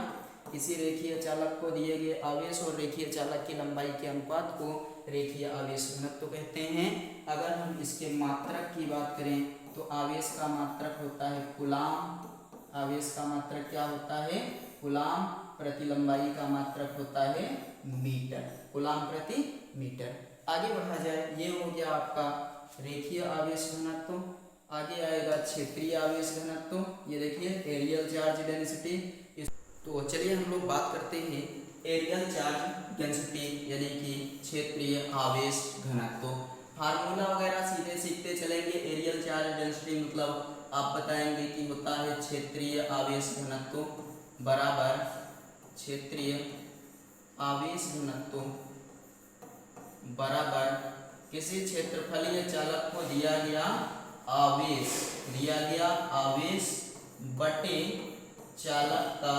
किसी रेखीय चालक को दिए गए आवेश और रेखीय चालक की लंबाई के अनुपात को रेखीय आवेश घनत्व कहते हैं। अगर हम इसके मात्रक की बात करें तो आवेश का मात्रक होता है कूलाम। आवेश का मात्रक क्या होता है? कूलाम। प्रति लंबाई का मात्रक होता है मीटर, कूलाम प्रति मीटर। आगे बढ़ा जाए, ये हो गया आपका रेखीय आवेश घनत्व। आगे आएगा क्षेत्रीय आवेश घनत्व। ये देखिए एरियल चार्ज डेंसिटी। तो चलिए हम लोग बात करते हैं एरियल चार्ज डेंसिटी यानी कि क्षेत्रीय आवेश घनत्व। फार्मूला वगैरह सीधे सीखते चलेंगे। एरियल चार्ज डेंसिटी मतलब आप बताएंगे कि होता है क्षेत्रीय आवेश घनत्व बराबर क्षेत्रीय आवेश घनत्व बराबर किसी क्षेत्रफलीय चालक को दिया गया आवेश बटे चालक का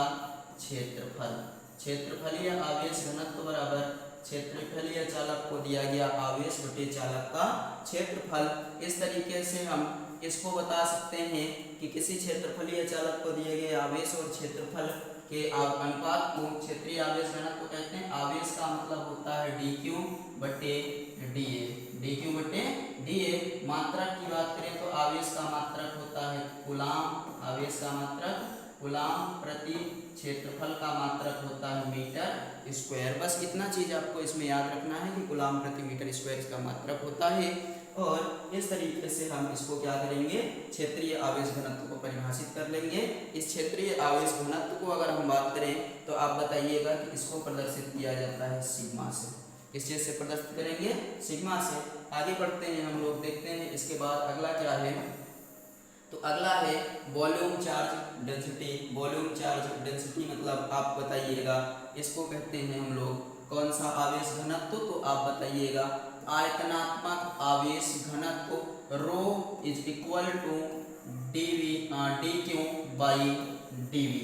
क्षेत्रफल। क्षेत्रफलीय आवेश घनत्व बराबर क्षेत्रफलीय चालक को दिया गया आवेश बटे चालक का क्षेत्रफल। इस तरीके से हम इसको बता सकते हैं कि किसी क्षेत्रफलीय चालक को दिए गए आवेश और क्षेत्रफल के अनुपात को क्षेत्रीय आवेश घनत्व कहते हैं। आवेश का मतलब होता है dq बटे dA। मात्रक की बात करें तो आवेश का मात्रक होता है कूलाम। आवेश का मात्रक कूलाम प्रति क्षेत्रफल का मात्रक होता है मीटर स्क्वायर। बस इतना चीज आपको इसमें याद रखना है कि कूलाम प्रति मीटर स्क्वायर इसका मात्रक होता है। और इस तरीके से हम इसको क्या करेंगे, क्षेत्रीय आवेश घनत्व को परिभाषित कर लेंगे। इस क्षेत्रीय आवेश घनत्व को अगर हम बात करें तो आप बताइएगा कि इसको प्रदर्शित किया जाता है सिग्मा से। किस चीज से प्रदर्शित करेंगे, सिग्मा से। आगे बढ़ते हैं हम लोग, देखते हैं इसके बाद अगला क्या है। तो अगला है volume charge density. Volume charge density मतलब आप बताइएगा, इसको कहते हैं हम लोग कौन सा आवेश घनत्व, तो आप बताइएगा आयतनात्मक आवेश घनत्व rho is equal to dq by dv।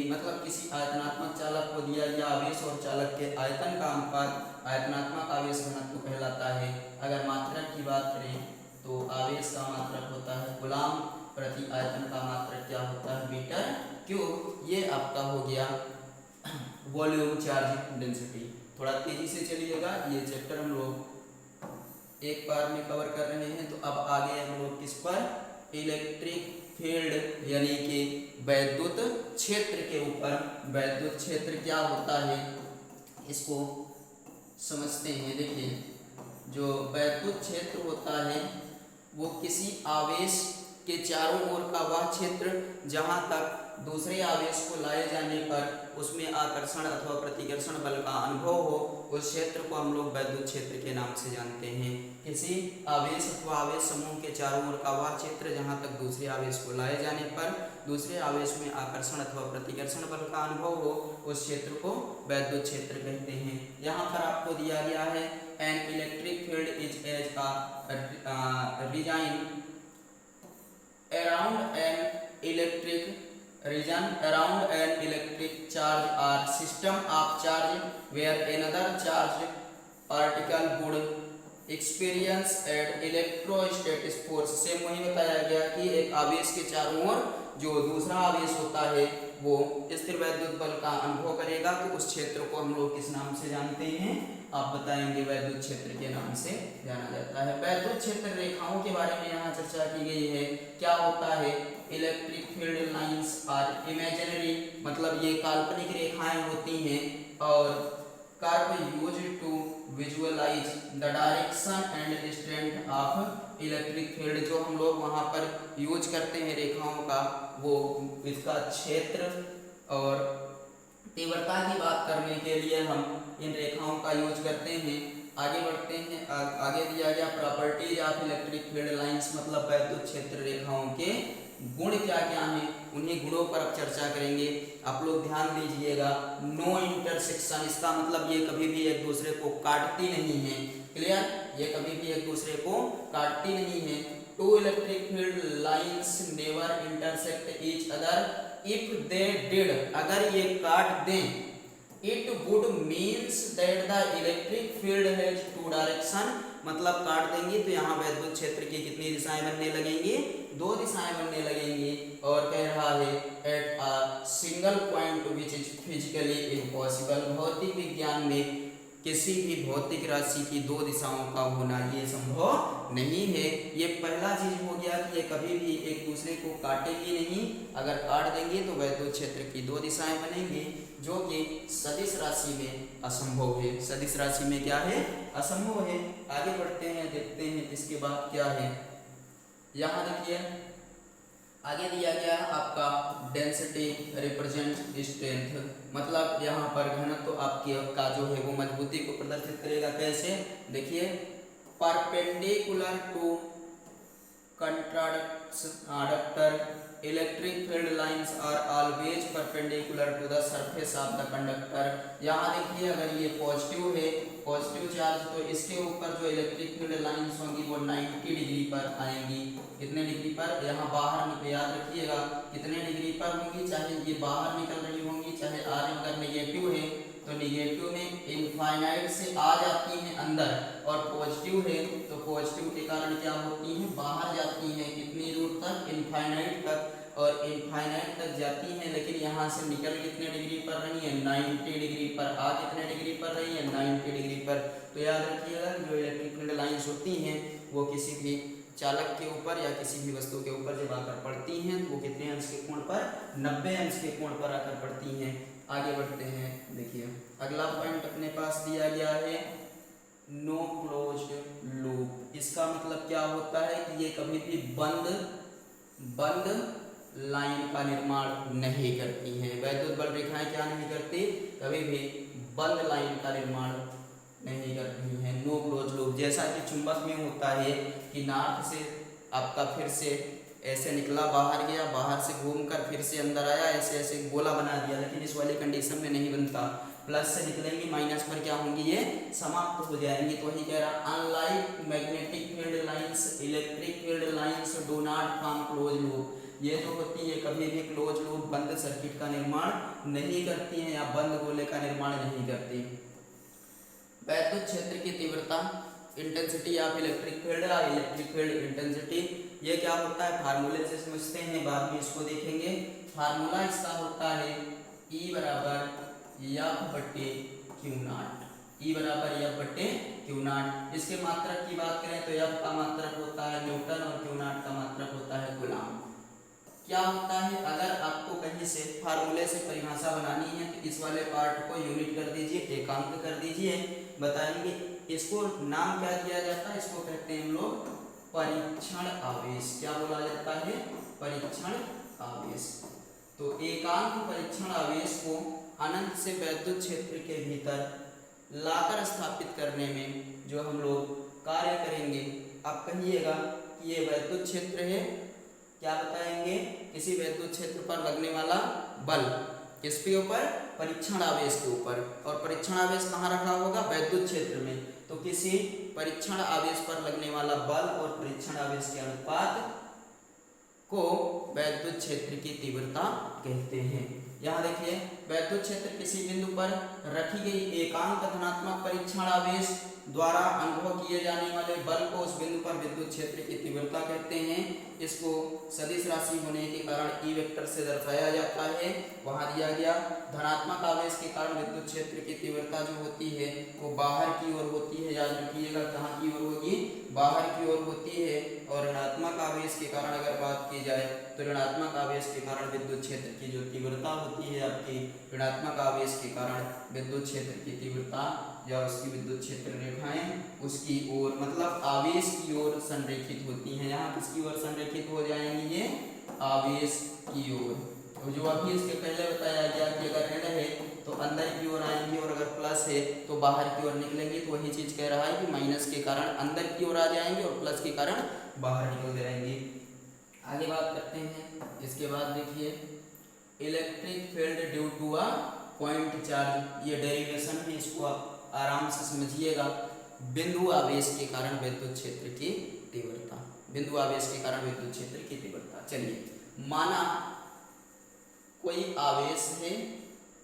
मतलब किसी आयतनात्मक चालक को दिया गया आवेश और चालक के आयतन का अनुपात आयतनात्मक आवेश घनत्व कहलाता है। अगर मात्रक की बात करें तो आवेश का मात्रक होता है कूलाम प्रति आयतन का मात्रक क्या होता है मीटर क्यूब। ये आपका हो गया वॉल्यूम चार्ज डेंसिटी। थोड़ा तेजी से चलिएगा, ये चैप्टर हम लोग एक बार में कवर कर रहे हैं। तो अब आगे हम लोग किस पर, इलेक्ट्रिक फील्ड यानी कि वैद्युत क्षेत्र के ऊपर। वैद्युत क्षेत्र क्या होता है इसको समझते हैं। देखिए, जो वैद्युत क्षेत्र होता है वो किसी आवेश के चारों ओर का वह क्षेत्र जहां तक दूसरे आवेश को लाए जाने पर उसमें आकर्षण अथवा प्रतिकर्षण बल का अनुभव हो, उस क्षेत्र को हम लोग वैद्युत क्षेत्र के नाम से जानते हैं। किसी आवेश अथवा आवेश समूह के चारों ओर का वह क्षेत्र जहां तक दूसरे आवेश को लाए जाने पर दूसरे आवेश में आकर्षण अथवा प्रतिकर्षण बल का अनुभव हो, उस क्षेत्र को वैद्युत क्षेत्र कहते हैं। यहाँ पर आपको दिया गया है an electric field is as a design around an electric charge or system of charge where another charged particle would experience an electrostatic force। से वही बताया गया कि एक आवेश के चारों ओर जो दूसरा आवेश होता है वो स्थिर वैद्युत बल का अनुभव करेगा। तो उस क्षेत्र को हम लोग किस नाम से जानते हैं, आप बताएंगे वैद्युत क्षेत्र के नाम से जाना जाता है। वैद्युत क्षेत्र रेखाओं के बारे में यहाँ चर्चा की गई है। क्या होता है, electric field lines are imaginary, मतलब ये काल्पनिक रेखाएं होती हैं और curve used to visualise the direction and strength of electric field. जो हम लोग वहाँ पर यूज करते हैं रेखाओं का, वो इसका क्षेत्र और तीव्रता की बात करने के लिए हम इन रेखाओं का यूज करते हैं। आगे बढ़ते हैं, आगे दिया गया properties of electric field lines, मतलब वैद्युत क्षेत्र रेखाओं के गुण क्या क्या हैं, उन्हीं गुणों पर अब चर्चा करेंगे। आप लोग ध्यान दीजिएगा, नो इंटरसेक्शन, इसका मतलब ये कभी भी एक दूसरे को काटती नहीं है। क्लियर, ये कभी भी एक दूसरे को काटती नहीं है। Two electric field lines never intersect each other if they did, अगर ये काट दें, it would means that the electric field has two direction, मतलब काट देंगे तो यहाँ वैद्युत क्षेत्र की कितनी दिशाएं बनने लगेंगी, दो दिशाएं बनने लगेंगी। और कह रहा है at a single point which is physically impossible, भौतिक विज्ञान में किसी भी भौतिक राशि की दो दिशाओं का होना ये संभव नहीं है। ये पहला चीज हो गया कि ये कभी भी एक दूसरे को काटेगी नहीं, अगर काट देंगे तो वैद्युत क्षेत्र की दो दिशाएं बनेंगी, जो कि सदिश राशि में असंभव है। सदिश राशि में क्या है, असंभव है। आगे बढ़ते हैं, देखते हैं इसके बाद क्या है। यहाँ देखिए आगे दिया गया है आपका डेंसिटी रिप्रेजेंट स्ट्रेंथ, मतलब यहाँ पर घनत्व आपके का जो है वो मजबूती को प्रदर्शित करेगा। कैसे, देखिए, perpendicular to conductor electric field lines are always perpendicular to the surface of the conductor. यहाँ देखिए अगर ये पॉजिटिव है, पॉजिटिव चार्ज, तो इसके ऊपर जो इलेक्ट्रिक फील्ड लाइंस होंगी वो 90 डिग्री पर आएंगी। कितने डिग्री पर? यहाँ बाहर, याद रखिएगा कितने डिग्री पर होंगी, चाहे ये बाहर निकल रही होंगी, चाहे अगर नेगेटिव है तो नेगेटिव में इनफाइनाइट से आ जाती हैं अंदर, और पॉजिटिव है तो पॉजिटिव के कारण क्या होती हैं, बाहर जाती हैं। कितनी दूर तक? इनफाइनाइट तक, और इनफाइनाइट तक जाती हैं, लेकिन यहाँ से निकल कितने डिग्री पर रही है? 90 डिग्री पर। आ कितने डिग्री पर रही है? 90 डिग्री पर। तो याद रखिएगा जो इलेक्ट्रिक फील्ड लाइंस होती हैं वो किसी भी चालक के ऊपर या किसी भी वस्तु के ऊपर जब आकर पड़ती हैं तो वो कितने अंश के कोण पर? 90 अंश के कोण पर आकर पड़ती हैं। आगे बढ़ते हैं, देखिए अगला पॉइंट अपने पास दिया गया है नो क्लोज्ड लूप। इसका मतलब क्या होता है कि ये कभी भी बंद लाइन का निर्माण नहीं करती हैं। वैद्युत बल रेखाएं क्या नहीं करती? कभी भी बंद लाइन का निर्माण नहीं करती हैं। नो क्लोज लूप, जैसा कि चुंबक में होता है कि नॉर्थ से आपका फिर से ऐसे निकला, बाहर गया, बाहर से घूमकर फिर से अंदर आया, ऐसे ऐसे गोला बना दिया, लेकिन इस वाली कंडीशन में नहीं बनता। प्लस से निकलेंगी, माइनस पर क्या होंगी? ये समाप्त हो जाएंगी। तो वही कह रहा, unlike magnetic field lines electric field lines do not form close loop. ये जो होती है कभी भी क्लोज लूप बंद सर्किट का निर्माण नहीं करती हैं या बंद गोले का निर्माण नहीं करती। वैद्युत क्षेत्र की तीव्रता, इंटेंसिटी ऑफ इलेक्ट्रिक फील्ड और इलेक्ट्रिक फील्ड इंटेंसिटी, ये क्या होता है? फार्मूले से समझते हैं, बाद में इसको देखेंगे। फार्मूला इसका होता है E बराबर F बटे क्यू नॉट। E बराबर F बटे क्यू नॉट। इसके मात्रक की बात करें तो F का मात्रक होता है न्यूटन और क्यू नॉट का मात्रक होता है कूलॉम। क्या होता है, अगर आपको कहीं से फार्मूले से परिभाषा बनानी है तो इस वाले पार्ट को यूनिट कर दीजिए, एकांक कर दीजिए, बताएंगे। इसको नाम क्या दिया जाता है? इसको कहते हैं हम लोग परीक्षण आवेश। क्या बोला जाता है? परीक्षण आवेश। तो एकांक परीक्षण आवेश को अनंत से वैद्युत क्षेत्र के भीतर लाकर स्थापित करने में जो हम लोग कार्य करेंगे, आप कहिएगा कि ये वैद्युत क्षेत्र है। क्या बताएंगे? किसी वैद्युत क्षेत्र पर लगने वाला बल, किसके ऊपर? परीक्षण आवेश के ऊपर। और परीक्षण आवेश कहाँ रखा होगा? वैद्युत क्षेत्र में। तो किसी परीक्षण आवेश पर लगने वाला बल और परीक्षण आवेश के अनुपात को वैद्युत क्षेत्र की तीव्रता कहते हैं। यहाँ देखिए वैद्युत क्षेत्र किसी बिंदु पर रखी गई एकांक धनात्मक परीक्षण आवेश द्वारा अनुभव किए जाने वाले बल को उस बिंदु पर विद्युत क्षेत्र की तीव्रता कहते हैं। इसको सदिश राशि होने के कारण ई वेक्टर से दर्शाया जाता है। वहाँ दिया गया धनात्मक आवेश के कारण विद्युत क्षेत्र की तीव्रता जो होती है वो बाहर की ओर होती है। याद रखिएगा कहाँ की ओर होगी? बाहर की ओर होती है। और ऋणात्मक आवेश के कारण अगर बात की जाए तो ऋणात्मक आवेश के कारण विद्युत क्षेत्र की जो तीव्रता होती है आपकी, ऋणात्मक आवेश के कारण विद्युत क्षेत्र की तीव्रता या उसकी विद्युत क्षेत्र रेखाएं उसकी ओर, मतलब आवेश की ओर संरेखित होती हैं। यहाँ किसकी ओर संरेखित हो जाएंगी? ये आवेश की ओर। तो जो अभी इसके पहले बताया गया कि अगर ऋण है तो अंदर की ओर आएंगी और अगर प्लस है तो बाहर की ओर निकलेंगी। तो वही चीज कह रहा है कि माइनस के कारण अंदर की ओर आ जाएंगे और प्लस के कारण बाहर निकल जाएंगी। आगे बात करते हैं। इसके बाद देखिए electric field due to a point charge, ये डेरिवेशन है, इसको आप आराम से समझिएगा। बिंदु आवेश के कारण विद्युत क्षेत्र की तीव्रता, बिंदु आवेश के कारण विद्युत क्षेत्र की तीव्रता। चलिए माना कोई आवेश है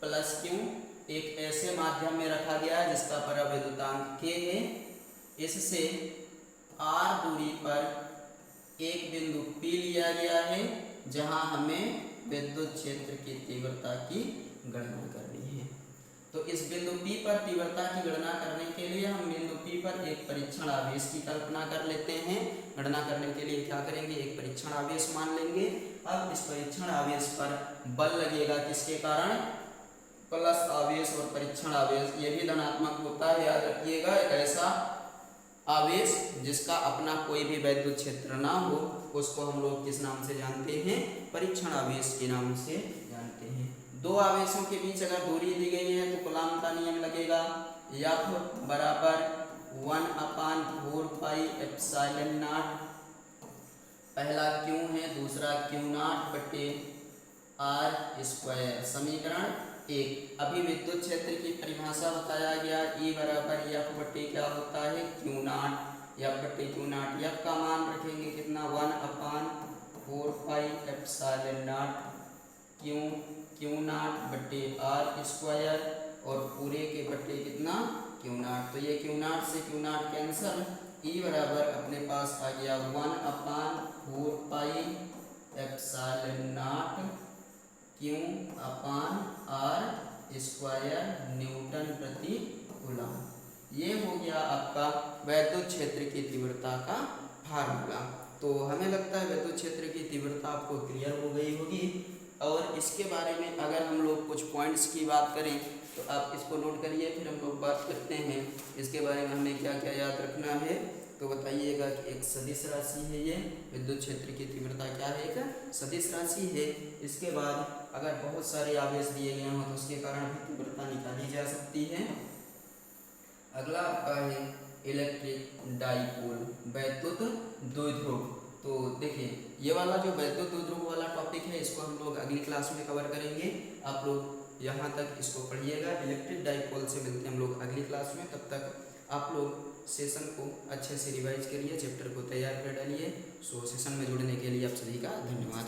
प्लस क्यू एक ऐसे माध्यम में रखा गया है जिसका परावैद्युतांक k है। इससे r दूरी पर एक बिंदु P लिया गया है जहां हमें विद्युत क्षेत्र की तीव्रता की गणना करनी है। तो इस बिंदु P पर तीव्रता की गणना करने के लिए हम बिंदु P पर एक परीक्षण आवेश की कल्पना कर लेते हैं। गणना करने के लिए क्या करेंगे? एक परीक्षण आवेश मान लेंगे। अब इस परीक्षण आवेश पर बल लगेगा किसके कारण? प्लस आवेश और परीक्षण आवेश ये भी धनात्मक होता है। याद रखिएगा एक ऐसा आवेश जिसका अपना कोई भी वैद्युत क्षेत्र ना हो उसको हम लोग किस नाम से जानते हैं? परीक्षण आवेश के नाम से जानते हैं। दो आवेशों के बीच अगर दूरी दी गई है तो कूलॉम का नियम लगेगा। F बराबर 1/4 पाई एप्सिलॉन नॉट पहला क्यू है, दूसरा क्यू नॉट बटे आर स्क्वायर। समीकरण 1। अभी विद्युत क्षेत्र की परिभाषा बताया गया, E बराबर एफ बटे क्या होता है, क्यू नॉट। एफ बटे क्यू नॉट, एफ का मान रखेंगे कितना, 1/4 pi epsilon naught Q naught बटे आर स्क्वायर, और पूरे के बटे कितना, क्यू नॉट। तो ये क्यू नॉट से क्यू नॉट कैंसल, E बराबर अपने पास आ गया 1/4 pi epsilon naught Q upon R square newton प्रति कूलम। ये हो गया आपका वैद्युत क्षेत्र की तीव्रता का फार्मूला। तो हमें लगता है वैद्युत क्षेत्र की तीव्रता आपको क्लियर हो गई होगी। और इसके बारे में अगर हम लोग कुछ पॉइंट्स की बात करें तो आप इसको नोट करिए, फिर हम लोग बात करते हैं इसके बारे में हमें क्या क्या याद रखना है। तो बताइएगा कि एक सदिश राशि है, ये विद्युत क्षेत्र की तीव्रता क्या है, एक सदिश राशि है। इसके बाद अगर बहुत सारे आवेश दिए गए हों तो उसके कारण भी तीव्रता निकाली जा सकती है। अगला आपका है इलेक्ट्रिक डाइपोल, वैद्युत द्विध्रुव। तो देखिए ये वाला जो वैद्युत द्विध्रुव वाला टॉपिक है इसको हम लोग अगली क्लास में कवर करेंगे। आप लोग यहाँ तक इसको पढ़िएगा। इलेक्ट्रिक डाइपोल से मिलते हैं हम लोग अगली क्लास में। तब तक आप लोग सेशन को अच्छे से रिवाइज करिए, चैप्टर को तैयार कर डालिए। सो सेशन में जुड़ने के लिए आप सभी का धन्यवाद।